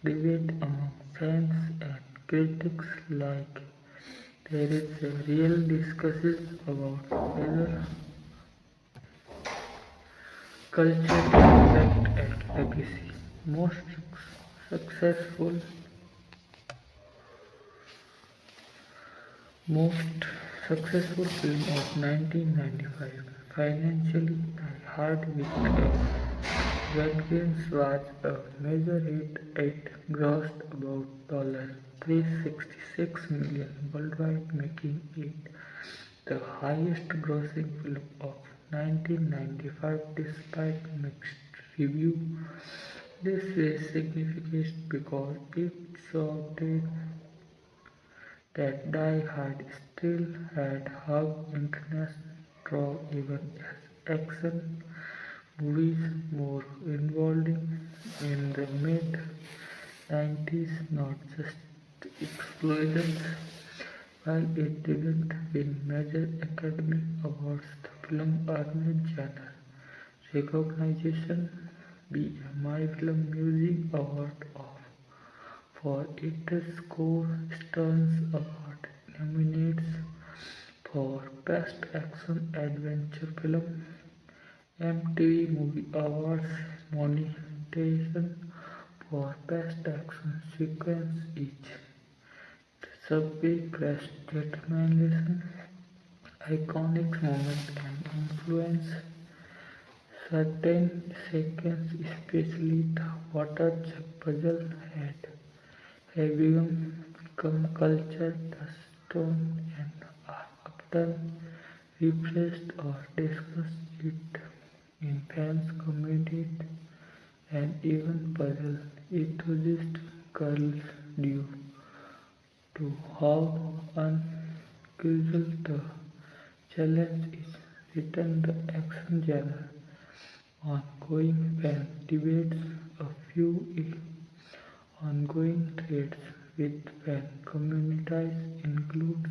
debate among fans and critics like there is a real discussion about whether culture impact and legacy. Most successful Most successful film of 1995. Financially, Die Hard with a Vengeance was a major hit. It grossed about $366 million worldwide, making it the highest grossing film of 1995 despite mixed reviews. This is significant because it showed that Die Hard still had hug international draw even as action movies more involved in the mid-90s, not just explosions. While it didn't win major Academy Awards, the film earned genre recognition. BMI Film Music Award of for its score Stearns Award nominates for Best Action Adventure Film, MTV Movie Awards nomination for Best Action Sequence each. The subway crash determination, iconic moment and influence certain sequences, especially the water jug puzzle have become culture touchstone and are often replaced or discussed it in fans communities and even puzzle enthusiast girls due to how unusual the challenge is. Written the action genre ongoing fan debates, a few ongoing threads with fan communities includes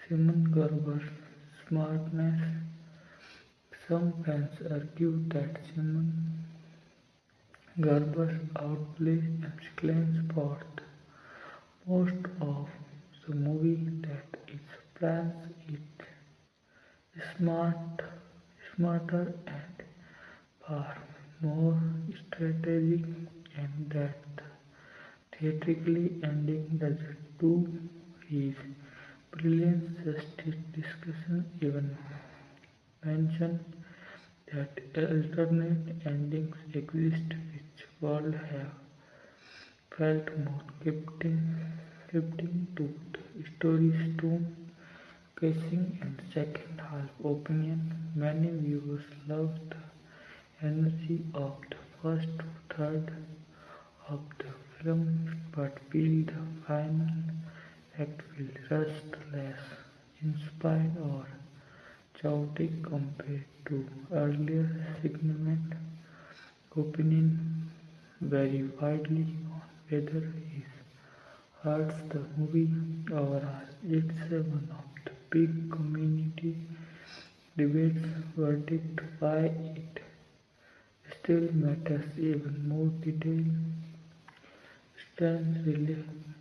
Simon Gerber's smartness. Some fans argue that Simon Gerber outplays excellence for most of the movie, that its plans it smarter and far more strategic and depth. Theatrically ending doesn't do his brilliant justice. Discussion even mention that alternate endings exist which would have felt more captivating to the story's tone, pacing, and second half opinion. Many viewers loved the energy of the first third of the film but feel the final act feels rushed, less inspired, or chaotic compared to earlier segments. Opinions vary widely on whether it hurts the movie overall. It's one of the big community debates verdict why it still matters even more detail, stands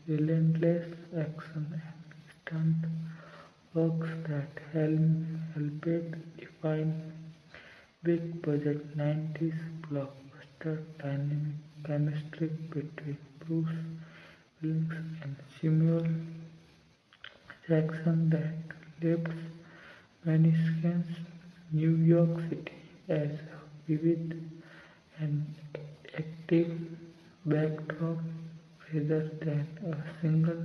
relentless action and stunt works that helped define big budget 90s blockbuster dynamic chemistry between Bruce Willis and Samuel Jackson that lifts many scans New York City as a vivid and active backdrop rather than a single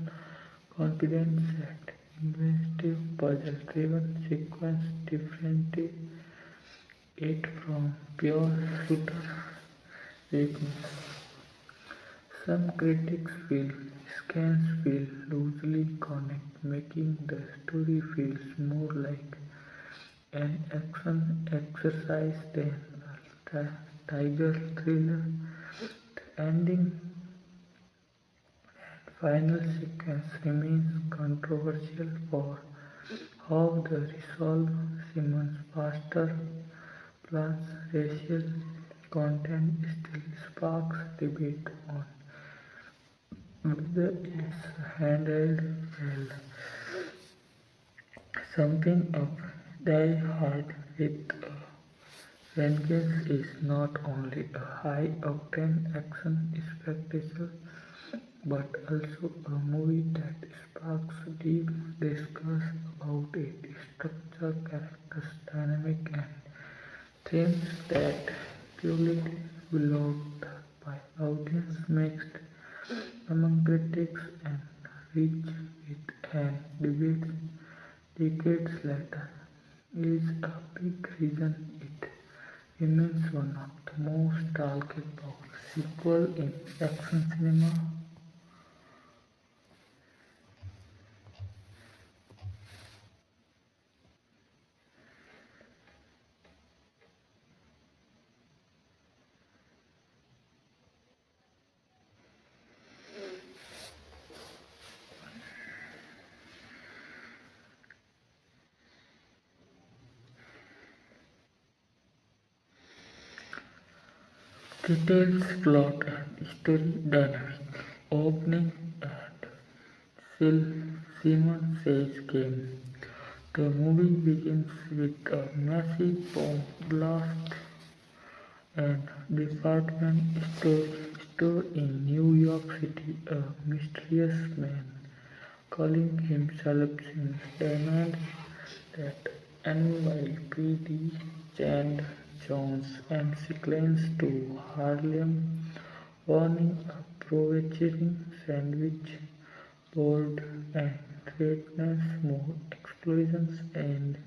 confident set. Inventive puzzle-driven sequence differentiate it from pure shooter weakness. Some critics feel scans feel loosely connect, making the story feels more like an action exercise than a tiger thriller. The ending and final sequence remains controversial for how they resolve Simmons' faster plans. Racial content still sparks debate on whether it's handled well. Something of Die Hard with a Vengeance is not only a high-octane action spectacle but also a movie that sparks deep discussion about its structure, characters, dynamic, and themes that purely beloved by audience mixed among critics and rich with an debate decades later is a big reason it remains one of the most talked about sequels in action cinema. Details, plot, and story dynamic. Opening and Simon Says game. The movie begins with a massive bomb blast and department store in New York City. A mysterious man calling himself Sim demands that NYPD send Jones and Sickles to Harlem, warning a provocative sandwich board and threatens more explosions, and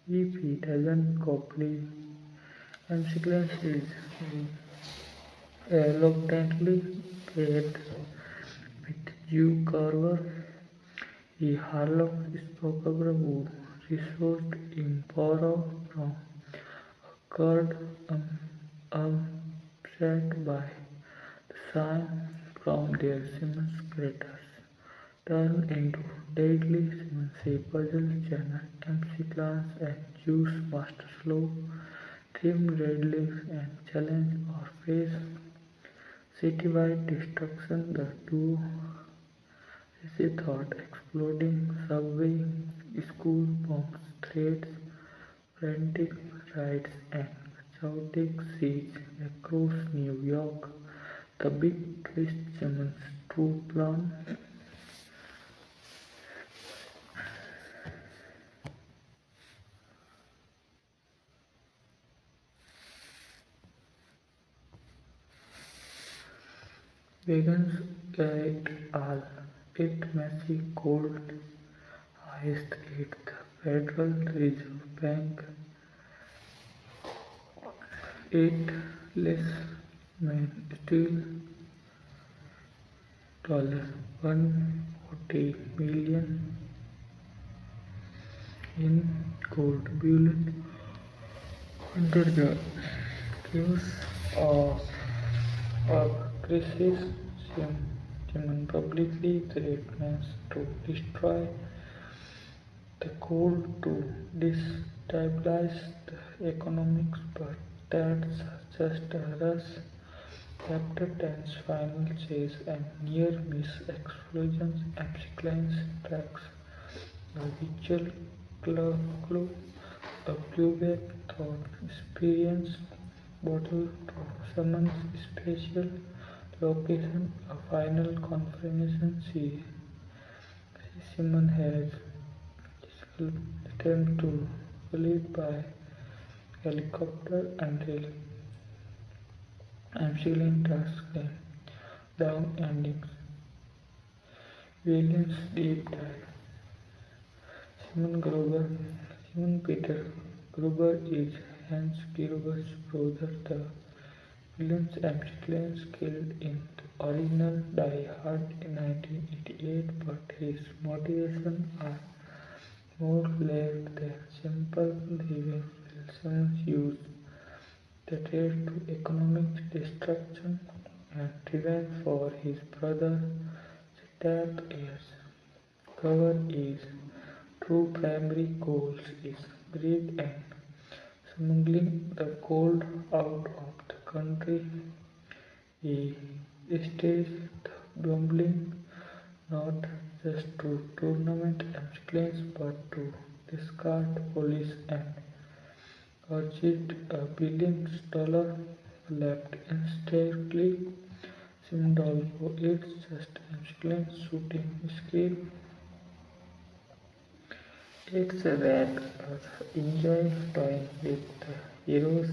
if he doesn't cooperate, and Sickles is reluctantly paired with Hugh Carver. The Harlem Spokane would resort in borrow from a crowd upset by the sign from their Simmons craters turn into deadly Simmons puzzle channel MC clans and Juice Master Slow themed deadlifts and challenge or face citywide destruction. The duo she thought exploding subway, school bombs, threats, frantic riots, and chaotic siege across New York. The big twist Simmons' true plan begins at all. It massive gold heist at the Federal Reserve Bank. Eight less men steal $140 million in gold bullion under the chaos of a crisis. Simon publicly threatens to destroy the goal to destabilize the economics, but that's just a rush. Chapter 10's final chase and near-miss explosions explains tracks the visual clue, a blueback thought experience bottle to summons special location, a final confirmation Simon has returned to Willis by helicopter until Amsterdam task them down endings. Williams deep dive. Simon Peter Gruber is Hans Gruber's brother. The villain's Amsterdam killed in the original Die Hard in 1988, but his motivations are more layered than simple revenge. Wilson used the threat to economic destruction and revenge for his brother. Stabbed as cover is true primary goal is greed and smuggling the gold out of the country. He staged the gambling not just to tournament ambitions but to discard police and urged $1 billion left instantly. Although it's just excellent shooting skill, it's rare. Enjoy toying with the heroes.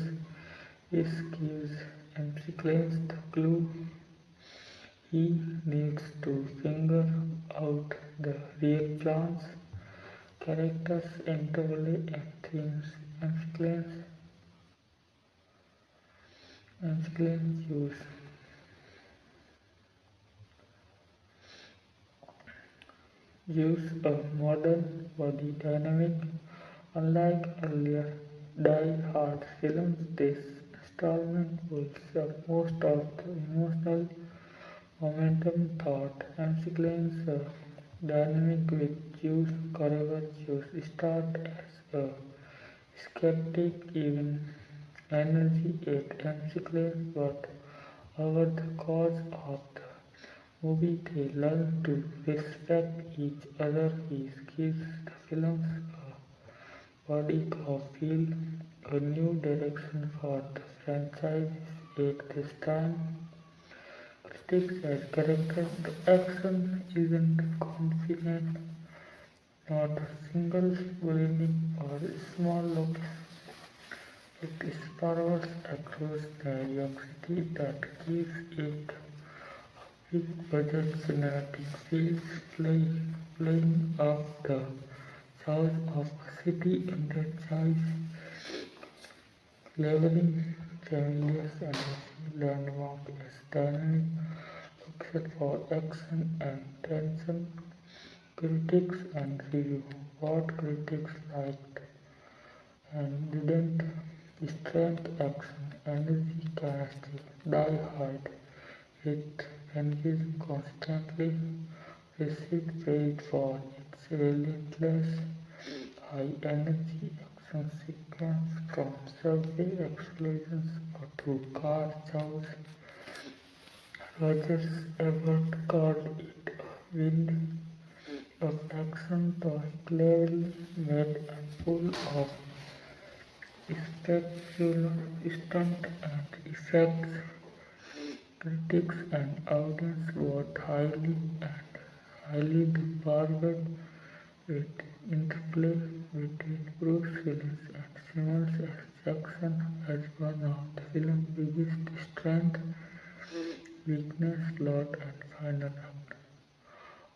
This gives MC the clue he needs to figure out the real plans, characters, interval and themes. MC use a modern body dynamic. Unlike earlier Die Hard films, this installment pulls up most of the emotional momentum thought. McLean's dynamic with Zeus Carver Zeus start as a skeptic, even energy at McLean, but over the course of the movie they learn to respect each other. He gives the films a body of feel, a new direction for the franchise at this time. Critics as characters, the action isn't confident, not a single building or small location. It sprawls across New York City that gives it big budget cinematic feels playing off the south of a city energized, leveling familiar energy landmark as dynamic location for action and tension. Critics and review. What critics liked and didn't. Strength, action, energy, chemistry. Die Hard. It engaged constantly, received praise for its relentless high energy action sequence from subway explosions to car chaos. Rogers Ebert called it a wind of action toy cleverly made and full of spectacular stunt and effects. Critics and audience vote highly the bargain with interplay between Bruce Willis and Samuel L. Jackson as one of the film's biggest strengths, weakness, plot, and final act.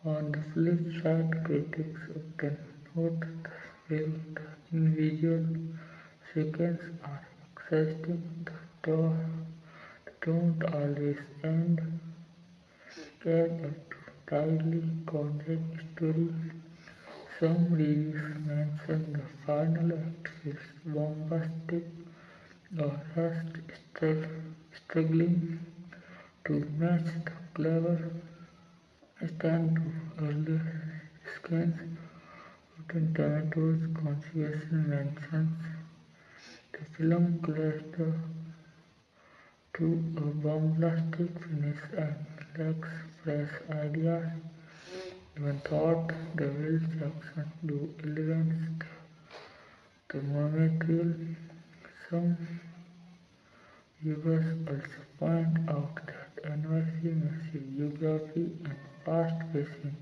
On the flip side, critics often note the film visual sequences are exhausting, don't always end, tell a tightly connected story. Some reviews mention the final act feels bombastic or rushed, struggling to match the clever stand to earlier scans. Rotten Tomatoes controversy mentions the film cluster to a bombastic finish and lacks fresh ideas. Even thought the Will Jackson do elements the material. Some viewers also point out that NYC massive geography and fast pacing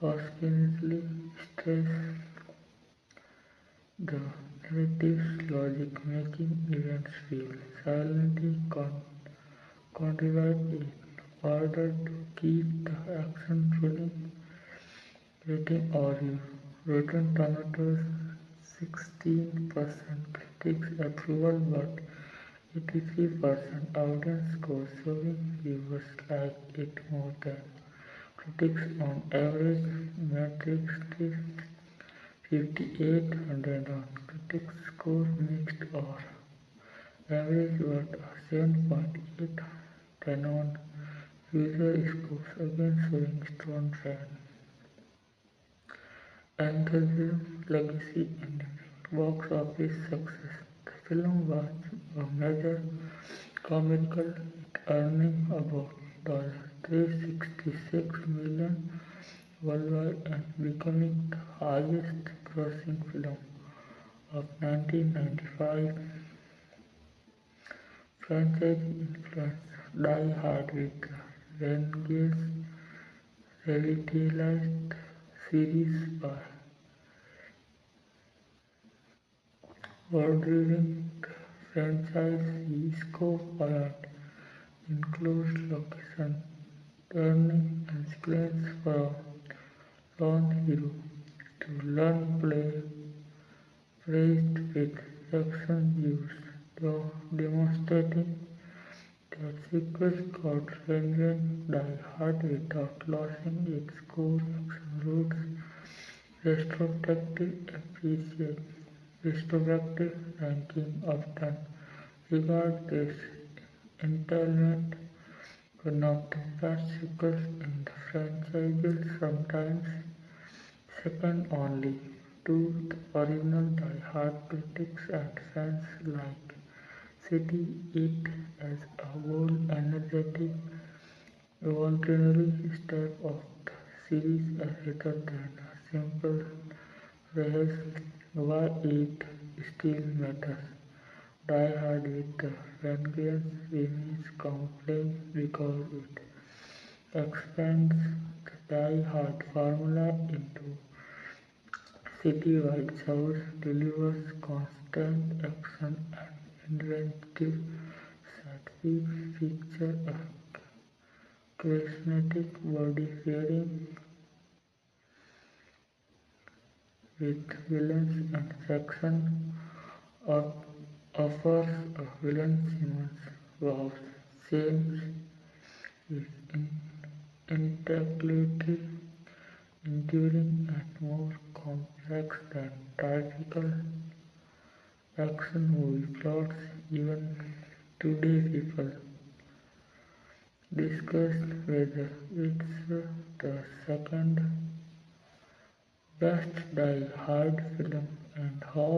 occasionally stress the narrative's logic, making events feel silently contrived in order to keep the action rolling. Rating overview: Rotten Tomatoes 16% critics approval but 83% audience score, showing viewers like it more than critics on average. Metrics 5800 on critics score mixed or average but a 7.8, 10 on user scores, again showing strong trend. Enthusiasm, legacy, and box office success. The film was a major commercial hit, earning about $366 million worldwide and becoming the highest grossing film of 1995. Franchise influence: Die Hard with the Renegades revitalized series by broadening the franchise scope beyond includes location, turning and sequence from lone hero to lone play, praised with action use, demonstrating that sequels could reinvent Die Hard without losing its core action roots. Retrospective ranking often regard this installment one of the best sequels in the franchise, sometimes second only to the original. Die Hard critics and fans like city it as a bold, energetic, evolutionary step of the series rather than a simple rehash. Why it still matters. Die Hard with the Vengeance remains compelling because it expands the Die Hard formula into citywide shows, delivers constant action and inventive set piece, feature a charismatic body pairing with villains and Jackson offers a villain Simmons whose seems is intellectually enduring and more complex than typical action movie plots. Even today, people discuss whether it's the second best Die Hard film and how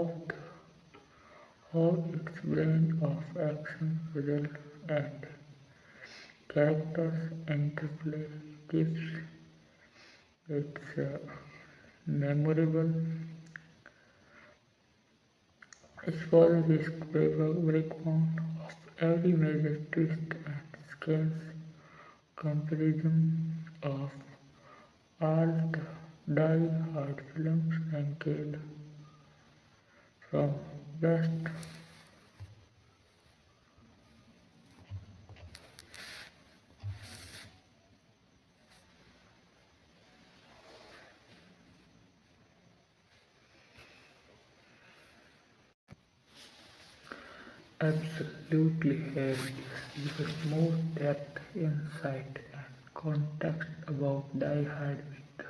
its blend of action, puzzle, and characters interplay keeps it memorable. Scholars risk breakdown of every major twist and scans comparison of all the die-hard films ranked from best. Absolutely, Harry gives us more depth, insight, and context about Die Hard with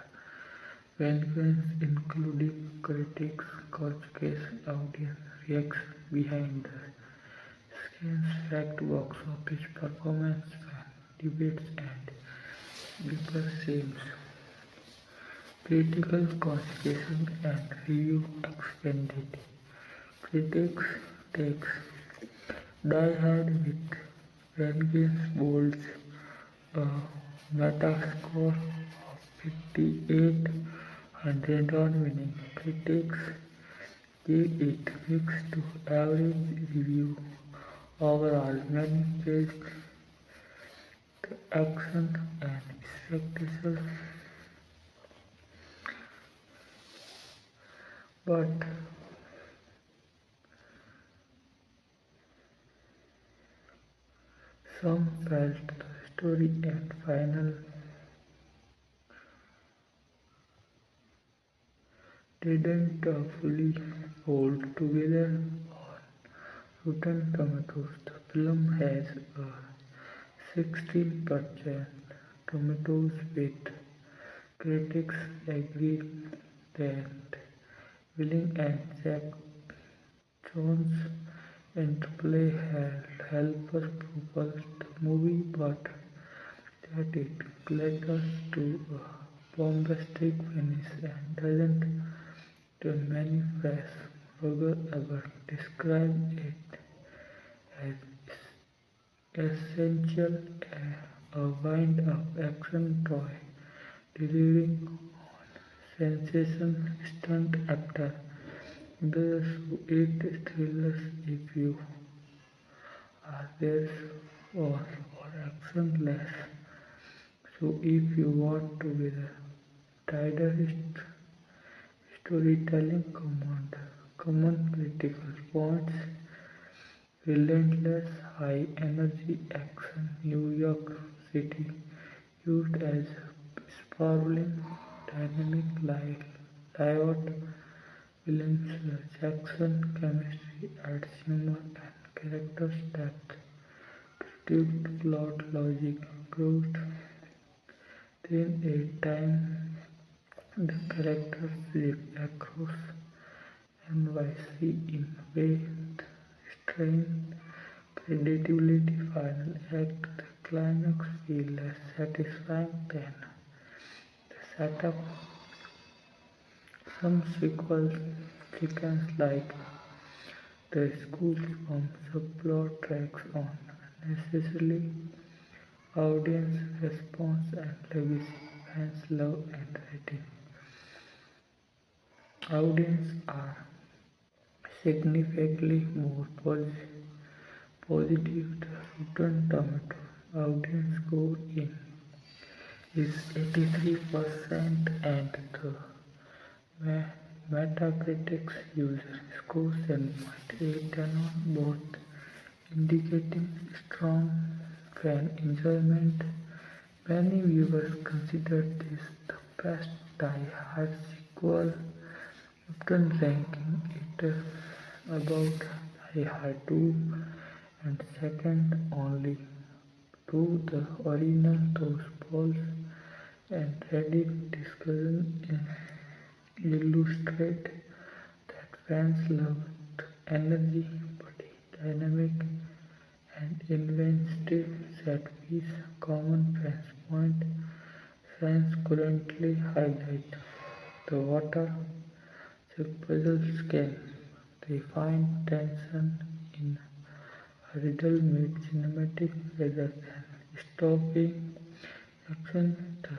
vengeance, including critics, coaches, audience reaction behind the scenes, fact, box office performance, fan debates, and deeper themes. Critical consideration and review expanded. Critics takes Die Hard with Vengeance bolds a Metascore of 5800 on winning. Critics gave it mixed to average review. Overall, many praised the action and spectacle, but some felt the story and final didn't fully hold together. On Rotten Tomatoes, the film has a 16% tomatoes with critics agreeing that Willing and Jack Jones' interplay helped propel the movie, but that it caters to a bombastic finish and doesn't manifest. Roger Ebert described it as essential a wind-up action toy, delivering on sensation stunt after others who eat thrillers if you are there or action less. So if you want to be the tighter storytelling common critical points, relentless high energy action, New York City used as a sprawling dynamic layout, Williams Jackson chemistry adds humor and character depth, produced plot logic improved. Then a time the characters live across NYC in with strain, predictability, final act, the climax feel less satisfying than the setup. Some sequel sequence like the school from subplot tracks on unnecessarily audience response and legacy fans love and rating. Audience are significantly more positive. The Rotten Tomatoes audience score in is 83% and the Metacritic's user score 7.8 on both, indicating strong fan enjoyment. Many viewers consider this the best Die Hard sequel, often ranking it about Die Hard 2 and second only to the original. Those polls and Reddit discussion illustrate that fans loved energy, body dynamic, and inventive set piece. Common fans point fans currently highlight the water puzzle scale. They find tension in a riddle made cinematic rather than stopping action. The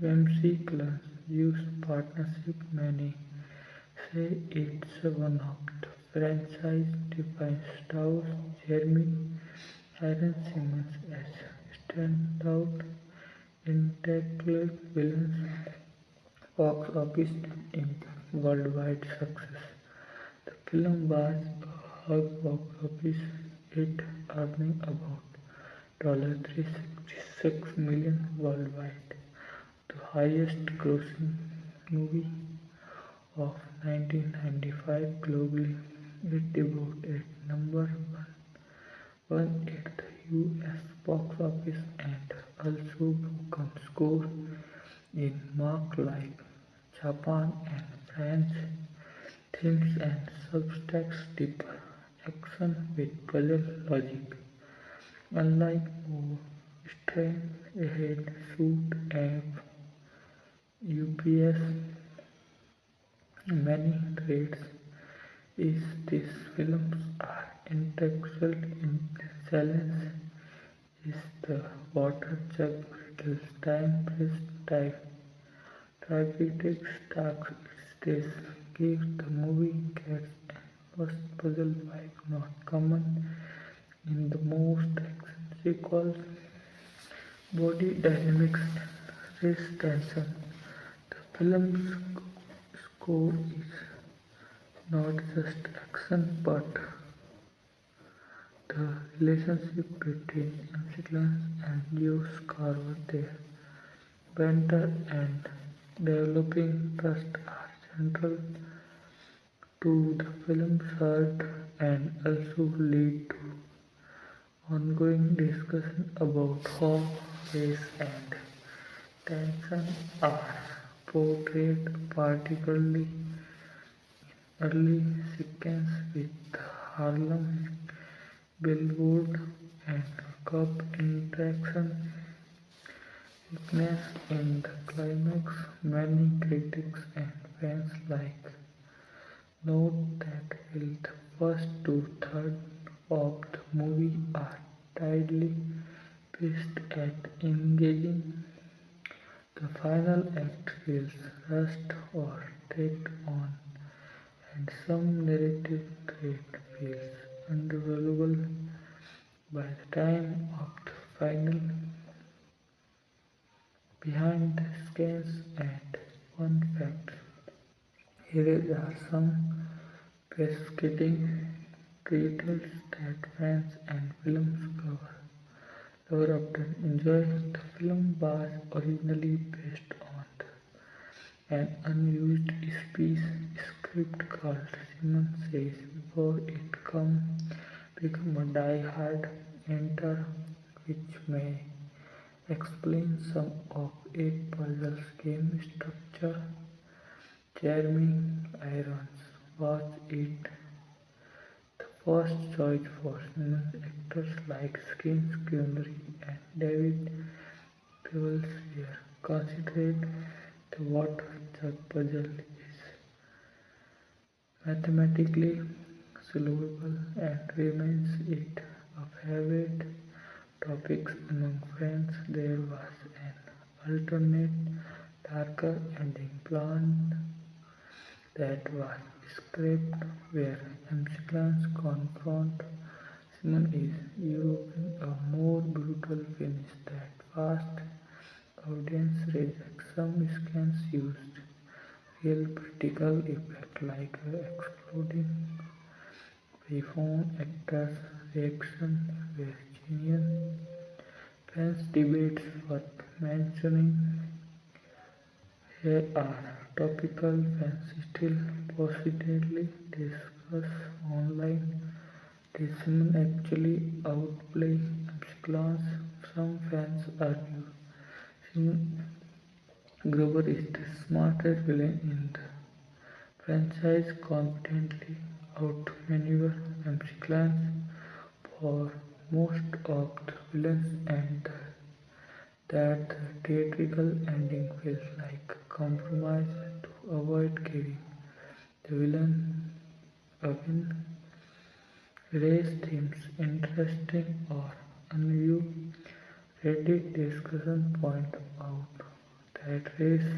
whimsical use partnership, many say it's one of the franchise defines stars Jeremy Irons Simmons as standout intellectual villains, box office and worldwide success. The film was a hug box office, it earning about $366 million worldwide, the highest grossing movie of 1995 globally. It debuted at number 1 at the US box office and also broke score in markets like Japan and France. Themes and subtext differ. Action with puzzle logic. Unlike more straight-ahead shoot and UPS, many threads is these films are intellectual challenge is the water jug riddles time-pressed type trifecta task stage give the movie gets an first puzzle vibe not common in the most action sequels, body dynamics and race tension. The film's score is not just action but the relationship between Amsiclans and Zeus Carver, their banter and developing trust are central to the film's heart and also lead to ongoing discussion about how race and tension are portrayed, particularly early sequence with the Harlem Billboard and Cup interaction. Weakness in the climax, many critics and fans like note that while the first two-thirds of the movie are tidily paced and engaging, the final act feels rushed or tacked on, and some narrative thread feels unavailable by the time of the final. Behind the scenes and fun facts, here are some fascinating details that fans and film lovers often enjoy. The film was originally based on an unused speech script called Simon Says before it became a die-hard enter, which may explain some of its puzzle game structure. Jeremy Irons was it the first choice for Simmons. Actors like Skin Connery and David Pebbles were considered. The water jug puzzle is mathematically solvable and remains it a favorite topic among fans. There was an alternate, darker ending planned that was scrapped, where Amsiclans confront Simon is European, a more brutal finish that fast audience reject. Some scans used real practical effects like exploding payphone. Actors' reaction were genuine. Fans debates worth mentioning. Here are topical fans still positively discuss online. Did Simon actually outplay Amsiclans? Some fans argue Simon Grover is the smartest villain in the franchise, confidently outmaneuver Amsiclans for most of the villains, and that the theatrical ending feels like a compromise to avoid giving the villain a win. Race themes interesting or unviewed. Reddit discussion point out that race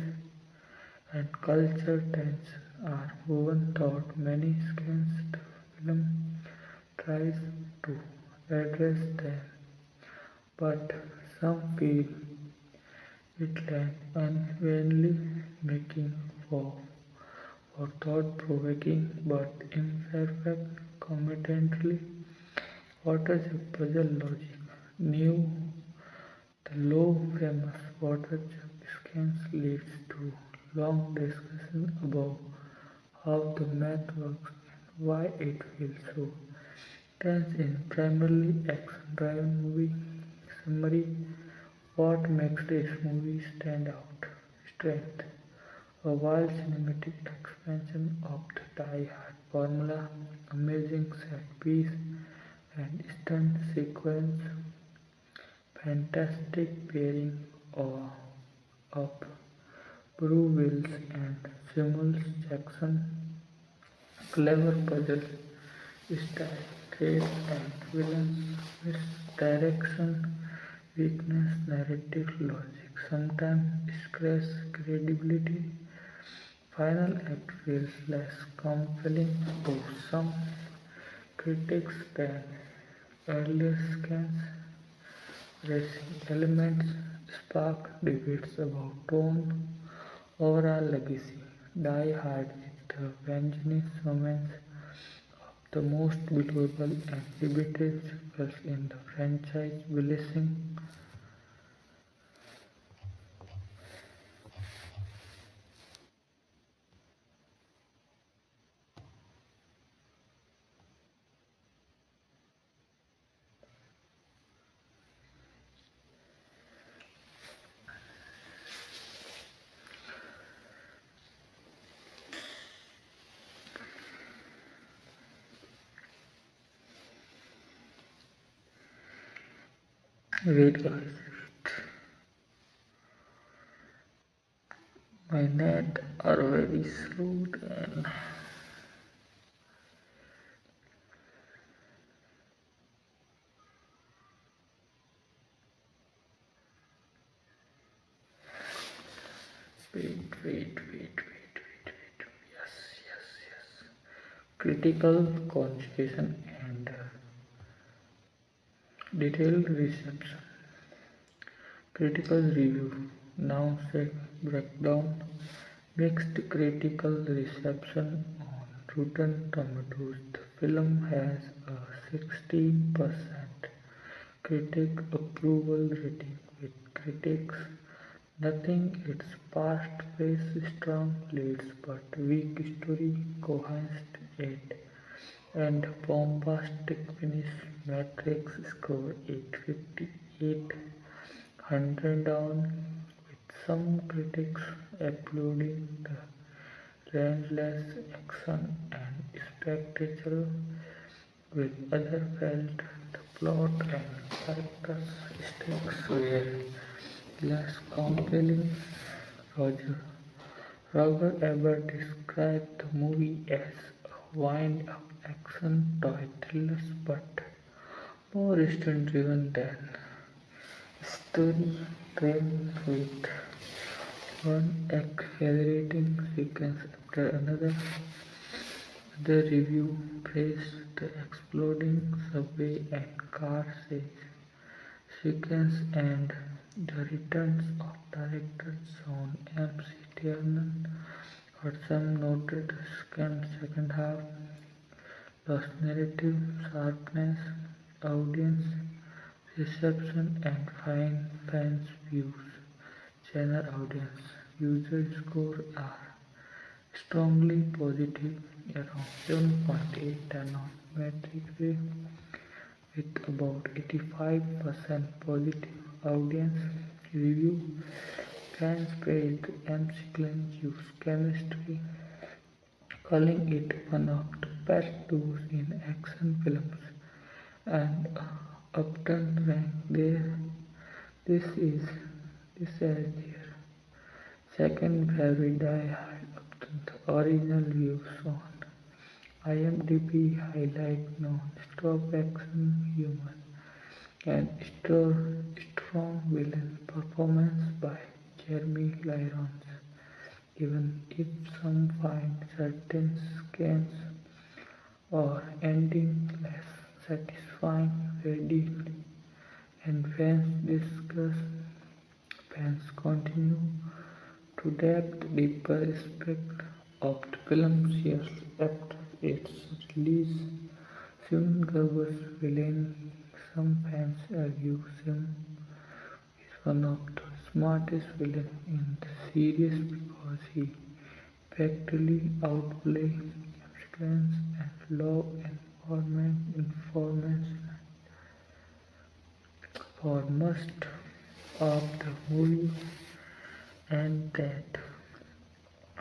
and culture tension are woven throughout many skins. film tries to address them, but some feel it lacks unwillingly making for thought-provoking but imperfect commentary. What is a puzzle logic? New the law famous water scans leads to long discussion about how the math works and why it feels so tense in primarily action-driven movie. Summary: what makes this movie stand out? Strength: a wild cinematic expansion of the Die Hard formula, amazing set piece and stunt sequence, fantastic pairing of Bruce Willis and Samuel Jackson, clever puzzle style, threats and villains, misdirection, weakness, narrative logic, sometimes scratch credibility. Final act feels less compelling to some critics than earlier scans. Racing elements spark debates about tone, overall legacy. Die Hard is the vengeance romance of the most believable and debated sequels in the franchise, releasing wait guys, my net are very slow and wait. Yes. Critical conjugation and detailed reception. Critical review. Now set breakdown. Mixed critical reception on Rotten Tomatoes. The film has a 16% critic approval rating, with critics nothing its fast-paced, strong leads but weak story, coherent yet and bombastic finish. Matrix score 858, 100 down, with some critics applauding the relentless action and spectacle, with others felt the plot and characters stakes were less compelling. Roger Roger Ebert described the movie as a wind-up action toy thriller, but more stunt-driven than story-driven, with one accelerating sequence after another. The review praised the exploding subway and car chase sequence and the returns of director John M. Tiernan, but some noted the second half lost narrative sharpness, audience reception, and fans' views. General audience user scores are strongly positive, around 7.8 and on Metric with about 85% positive audience review. Fans praised McClain's chemistry, calling it one of the best duos in action films, and often ranked this as their second favorite Die Hard. Often the original views on IMDb highlight non-stop action humor and strong villain performance by Jeremy Irons, even if some find certain scenes or ending less satisfying, ready, and fans continue to depth deeper aspect of the film years after its release. Simon Gerber's villain, some fans argue Sim is one of the smartest villains in the series because he effectively outplays violence and law enforcement informants for most of the movie, and that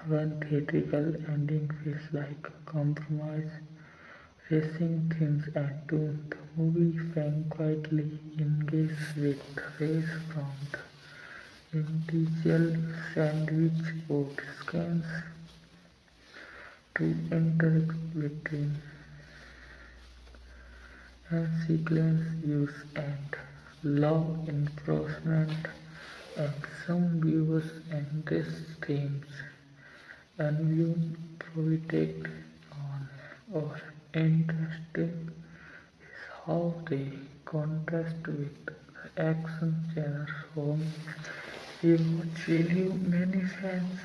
one theatrical ending feels like a compromise. Racing themes and tune, the movie fan quietly engages with the race from the initial sandwich board scans to interact between sequence use and law enforcement, and some viewers embrace themes unviewed provided on or interesting is how they contrast with the action genre home rewatch value. Many fans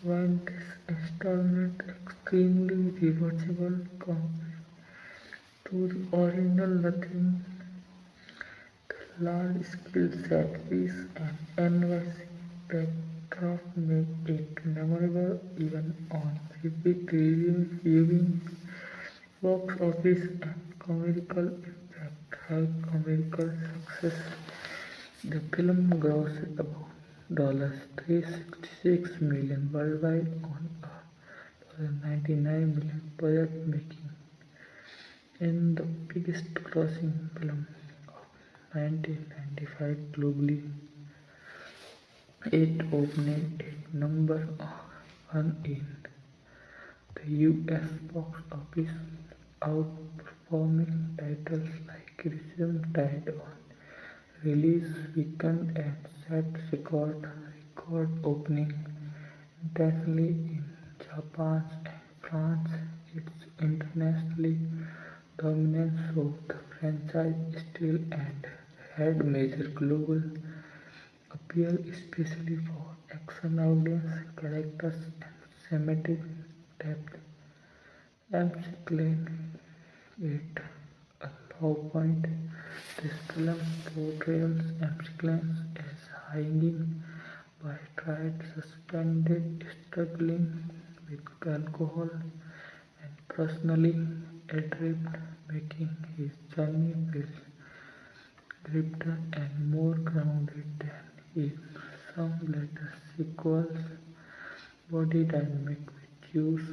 find this installment extremely rewatchable compared to the original. Nothing the large scale set piece and enversing backdrop make it memorable even on repeat viewing. Box office and commercial impact. High commercial success. The film grossed about $366 million worldwide on a $99 million budget, making it the biggest grossing film of 1995 globally. It opened at number one in the US box office, outperforming titles like Crimson Tide on release weekend and set record opening internationally in Japan and France. Its internationally dominance of the franchise still and had major global appeal, especially for action audience characters and thematic depth. MC claimed it a low point. This film portrays MC as hanging by a thread, suspended, struggling with alcohol, and personally adrift, making his journey feel grittier and more grounded than in some later sequels. Body dynamic with Juice,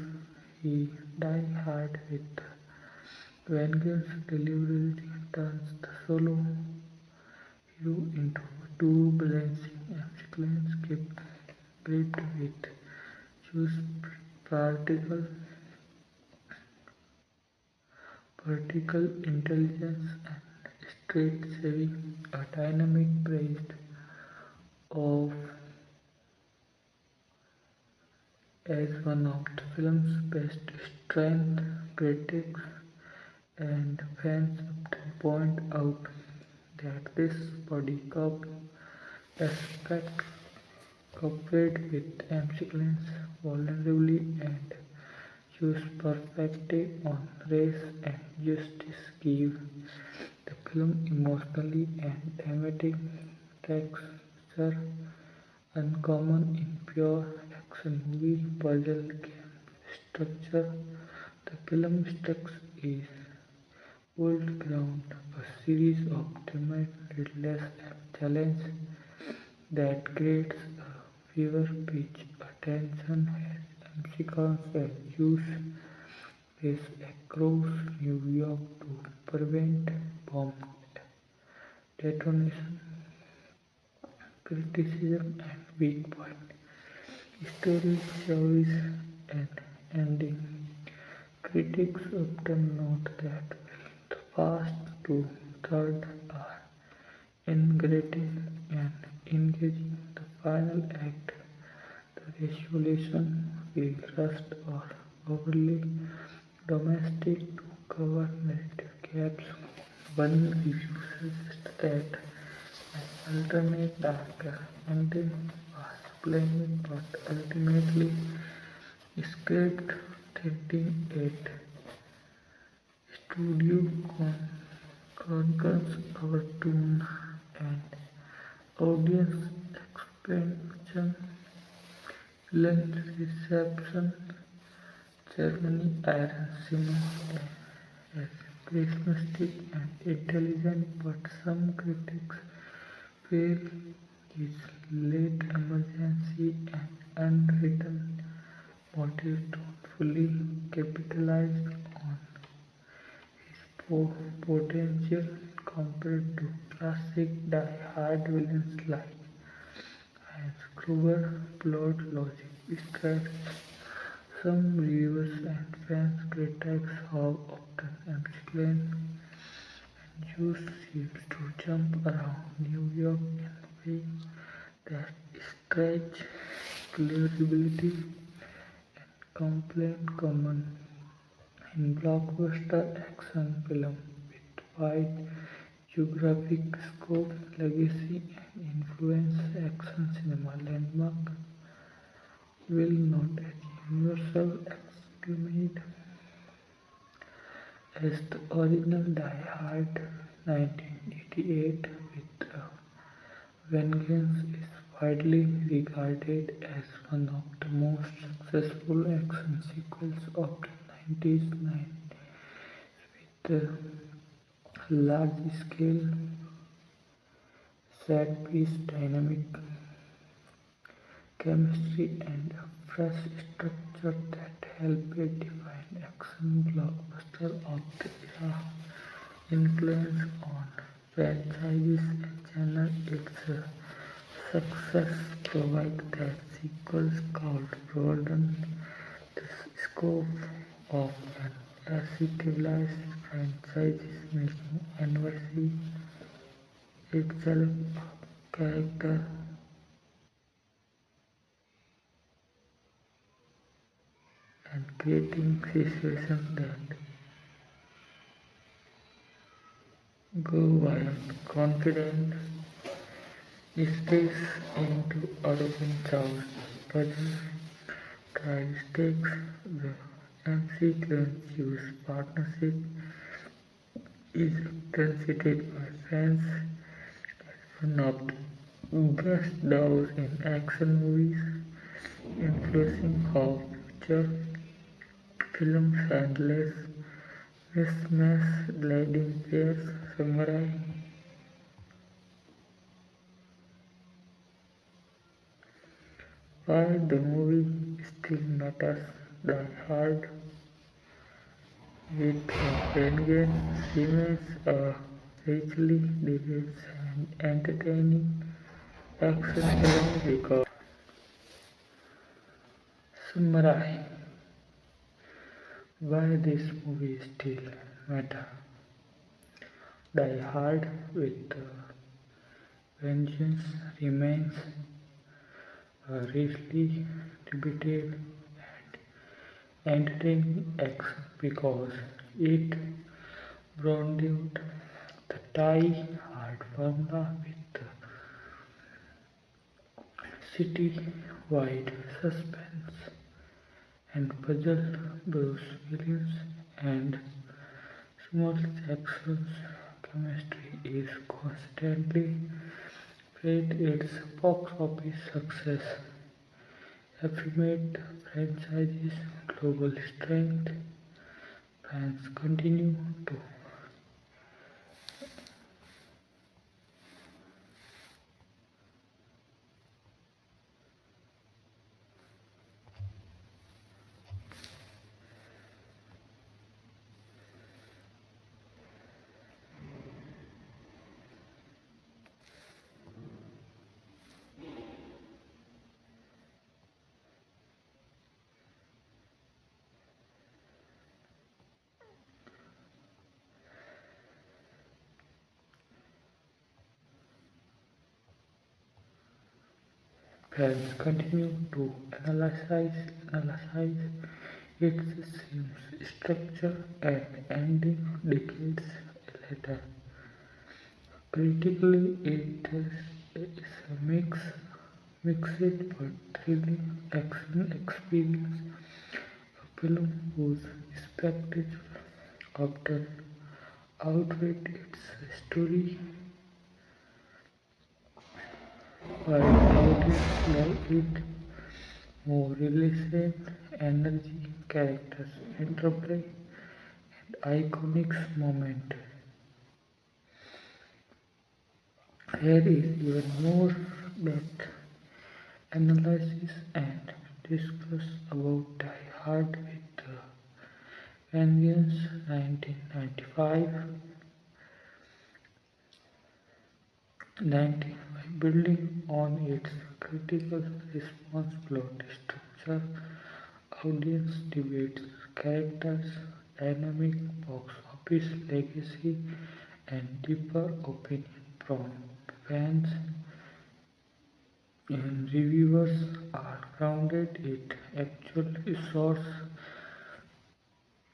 he Die Hard with Vengeance deliberately turns the solo hero into a two-balancing excellence gripped with Juice's practical political intelligence and straight saving, a dynamic praised of as one of the film's best strengths. Critics and fans often point out that this body cop aspect, coupled with McLean's vulnerability and Hugh's perspective on race and justice, give the film emotionally and thematic texture uncommon in pure action movie puzzle game structure. The film structure is Old Ground, a series of relentless challenge that creates a fever pitch attention as obstacles and use race across New York to prevent bomb detonation. Criticism and weak point. Story, choice, and ending. Critics often note that the first two thirds are ingrating and engaging. The final act, the resolution, feels rushed or overly domestic to cover narrative gaps. One review suggests that an alternate darker ending was planned but ultimately scrapped, hinting at studio concurs our tone and audience expansion. Film reception Germany Iron Simon as charismatic and intelligent, but some critics feel his late emergency and unwritten motive don't fully capitalize on potential compared to classic die-hard villains like Hans Gruber. Plot logic strikes some reviewers and fans criticize how often explain and use seems to jump around New York in a way that stretch believability and complaint common in blockbuster action film with wide geographic scope, legacy and influence. Action cinema landmark will not achieve universal acclaim as the original Die Hard 1988 with a Vengeance is widely regarded as one of the most successful action sequels of the 1990s with a large-scale set-piece dynamic chemistry and a fresh structure that helped define action blockbuster of the era. Influence on franchises and genre. Its success provided that sequels could broaden the scope of an established franchise, making anniversary itself a character and creating situations that go wild. Confident space into urban chaos. Puzzle trial stakes. The MC claims use partnership is considered by fans as one of the best doors in action movies, influencing how future films and less mismatched leading pairs. Samurai why the movie still not as Die Hard with a Vengeance remains a richly diverse and entertaining action film because Samurai why this movie still matter. Die Hard with Vengeance remains a richly debated and entertaining action because it broadened the die-hard formula with city-wide suspense and puzzle. Bruce Willis and Samuel Jackson's chemistry is constantly praised. Its box office success affirmed the franchise's global strength. Fans continue to Fans continue to analyze Its seems structure and ending decades later. Critically, it is a mixed but thrilling action experience, a film whose spectacle often outweighed its story, while audience love it more realism, energy, characters, interplay, and iconic moment. Here is even more depth analysis and discuss about Die Hard with Vengeance 1995, building on its critical response plot structure, audience debates, characters, dynamic box office legacy, and deeper opinion from fans and reviewers are grounded in actual source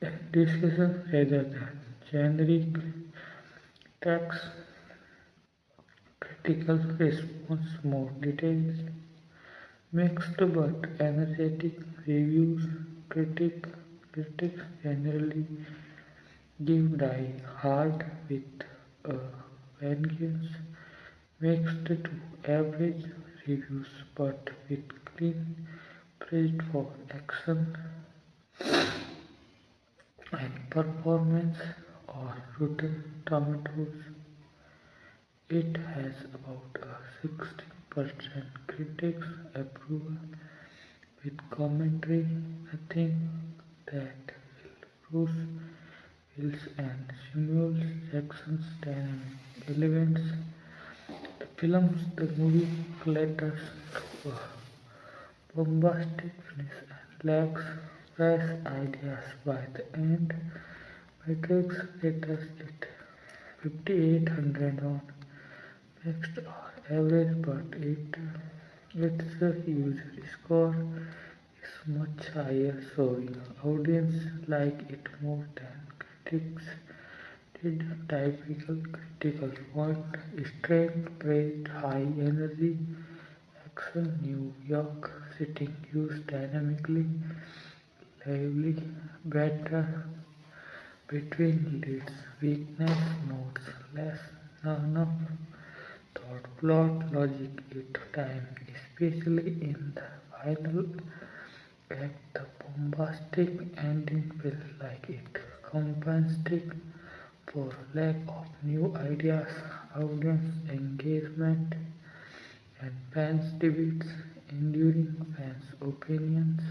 and discussion rather than generic text. Critical response more detailed, mixed but energetic reviews. Critics generally give Die Hard with a Vengeance mixed to average reviews but with clean praise for action and performance or Rotten Tomatoes. It has about a 60% critics approval with commentary nothing that Bruce Willis and Samuel Jackson's dynamic elements. The movie clatters to a bombastic finish and lacks fresh ideas by the end. Matrix rates it 5800 on Next or average, but its user score is much higher, showing audience like it more than critics did. Typical critical point: strength, praise, high energy, action, New York setting used dynamically, lively, better between leads, weakness, notes, less, enough thought, plot, logic, it time, especially in the final act. The bombastic ending feels like it compensating for lack of new ideas, audience engagement, and fans' debates, enduring fans' opinions.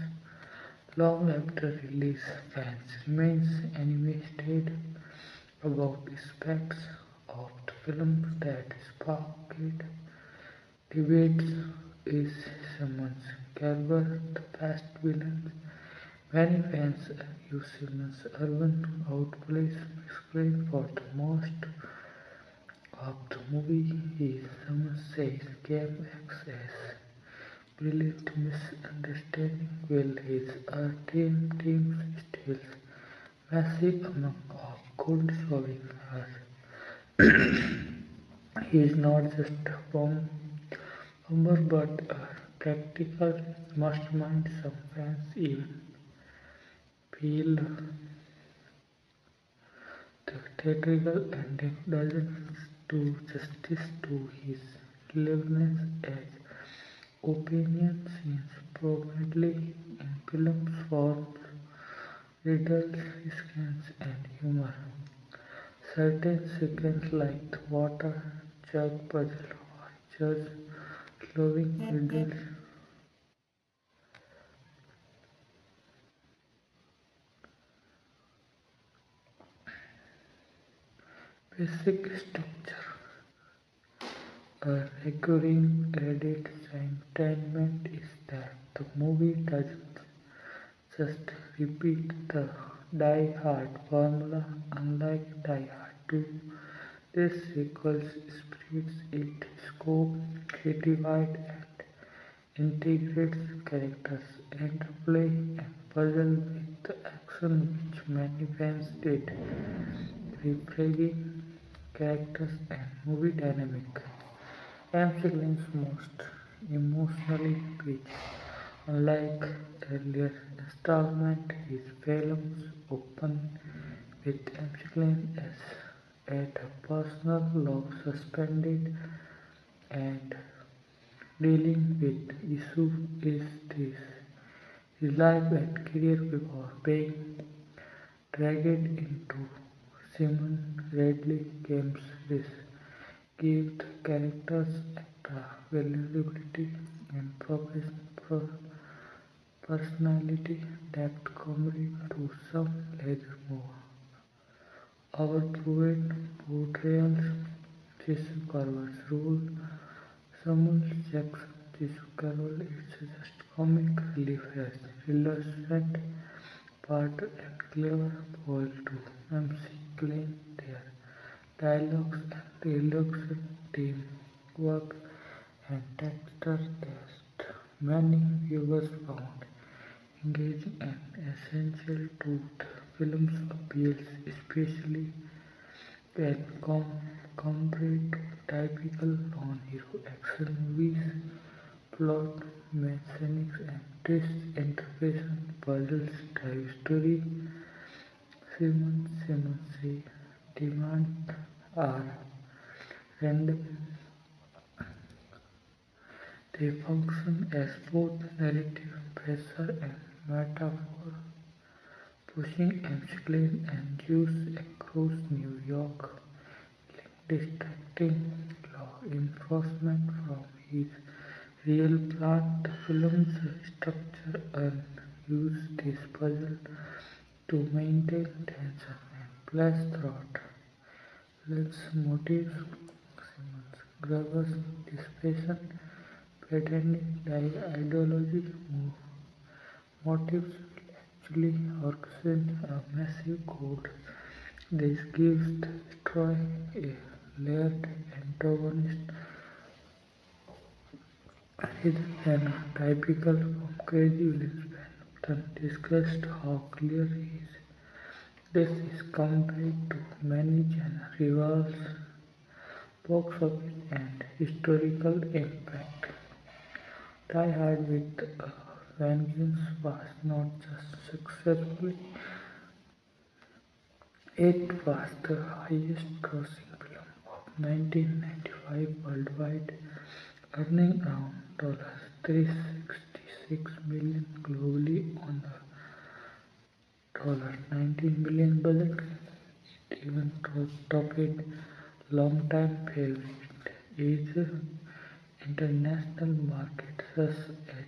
Long after release, fans remain animated about aspects of the film that sparked debates. Is Simmons Calver the best villain? Many fans argue Simmons' urban outplays screen for the most of the movie. Simmons says Game X as brilliant misunderstanding will his team still messy among of cold showing her. He is not just a bomber but a practical mastermind. Some fans even feel the theatrical ending doesn't do justice to his cleverness as opinion scenes prominently in films forms riddles, scans and humor. Certain sequences like the water jug puzzle or judge solving riddles basic structure. A recurring Reddit sentiment is that the movie doesn't just repeat the Die Hard formula. Unlike Die Hard 2, this sequel spreads its scope, creativity, and integrates characters, interplay, and puzzle with the action which many fans did, rephrasing characters and movie dynamic. Amshilin's most emotionally rich. Unlike earlier installments, his films open with Amshilin as at a personal love suspended and dealing with issues is this his life and career before being dragged into Simon Radley games. This gives the characters extra vulnerability and personality depth comedy to some later more overproven portrayals. Jesse Carver's role Samuel Jackson Jesse Carver is just comic relief as reluctant part and clever foil to MC Klein. Their dialogues and reluctant team work and texture cast many viewers found engaging and essential to the film's appeal, especially when compared to typical non-hero action movies. Plot mechanics and twist interpretation puzzles drive story. Simmons demands are random. They function as both narrative pressure and metaphor, pushing Amsclane and Jews across New York, distracting law enforcement from his real plan. The film's structure and use this puzzle to maintain tension and place throughout. Villain's motives, Simmons Grover's desperation, pretending like ideology motives will actually orchestrate a massive code. This gives the story a layered antagonist rather than a typical from crazy villain. Often discussed how clear he is. This is compared to many genre rivals, box office and historical impact. Die Hard with a Vengeance was not just successful, it was the highest grossing film of 1995 worldwide, earning around $366 million globally on a $19 million budget. It even topped longtime favorite Asian international markets such as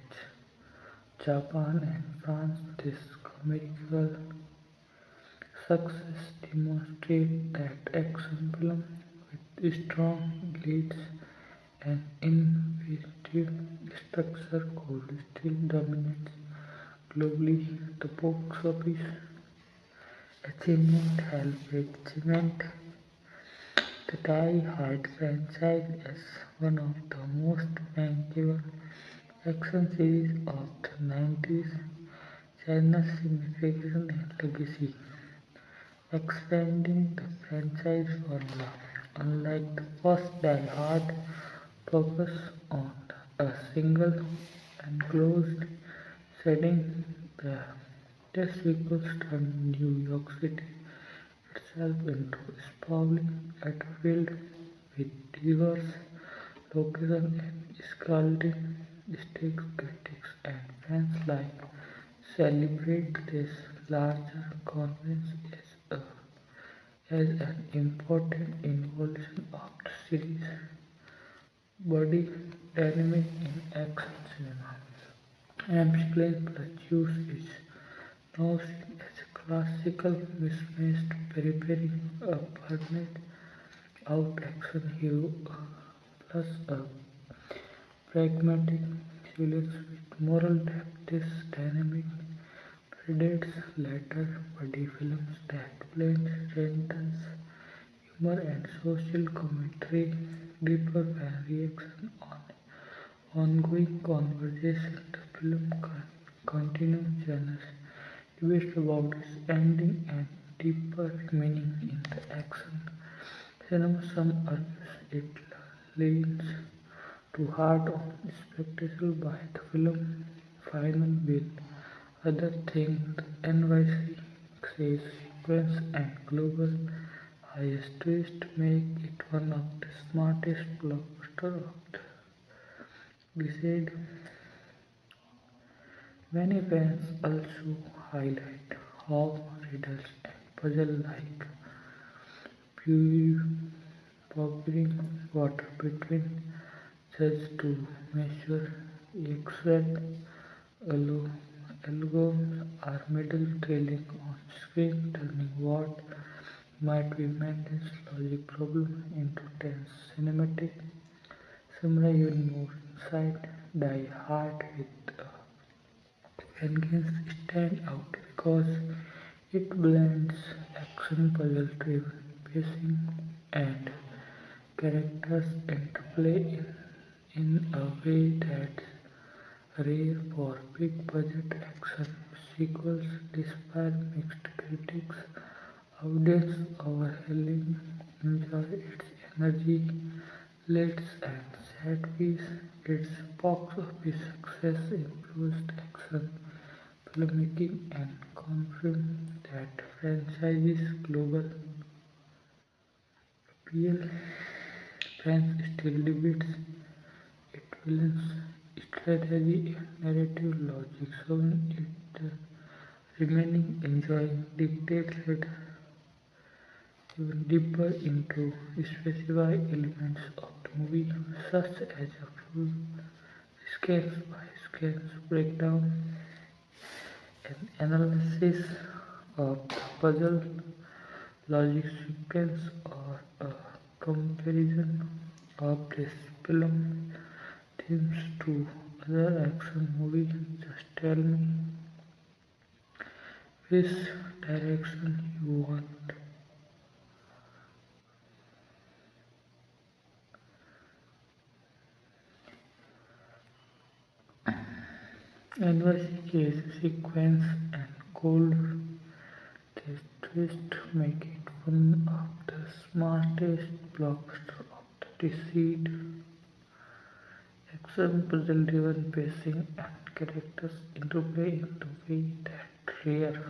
Japan and France. This commercial success demonstrates that action film with strong leads and innovative structure could still dominate globally. The box office achievement helped cement the Die Hard franchise as one of the most bankable action series of the 90s. China's significance and legacy, expanding the franchise formula. Unlike the first Die Hard, focus on a single enclosed setting, the sequels turned New York City itself into a sprawling battlefield with diverse locations and scalding stakes. Critics and fans alike celebrate this larger conference as an important evolution of the series' body dynamic in action cinema. Amsclane Plus is now seen as a classical mismatched periphery, a burnt out action hero plus a pragmatic villain with moral depth. This dynamic predates later buddy films that blend sentence, humor and social commentary. Deeper fan reaction on ongoing conversation. The film continues genre debates about its ending and deeper meaning in the action cinema. Some argue it leans too hard on spectacle by the film final bill. Others think the NYC chase sequence and global highest twist make it one of the smartest blockbusters of the decade. Many fans also highlight how riddles and puzzles like pouring water between judges to measure exact algo- algorithms are middle trailing on screen, turning what might be Mendel's logic problem into tense cinematic. Samurai even more inside Die Hard with Vengeance stand out because it blends action, puzzle-driven pacing, and characters interplay in a way that's rare for big-budget action sequels. Despite mixed critics, audience overwhelmingly enjoy its energy, leads, and set piece. Its box office success improves action filmmaking and confirms that franchise's global appeal. Fans still debate its villains, strategy, and narrative logic, showing it remaining enjoying dictates later even deeper into specific elements of the movie, such as a full scans by scans breakdown, an analysis of the puzzle logic sequence, or a comparison of this film themes to other action movies. Just tell me which direction you want. NYC sequence and cold this twist make it one of the smartest blockbusters of the decade. Action, puzzle-driven pacing, and characters interplay in the way that rare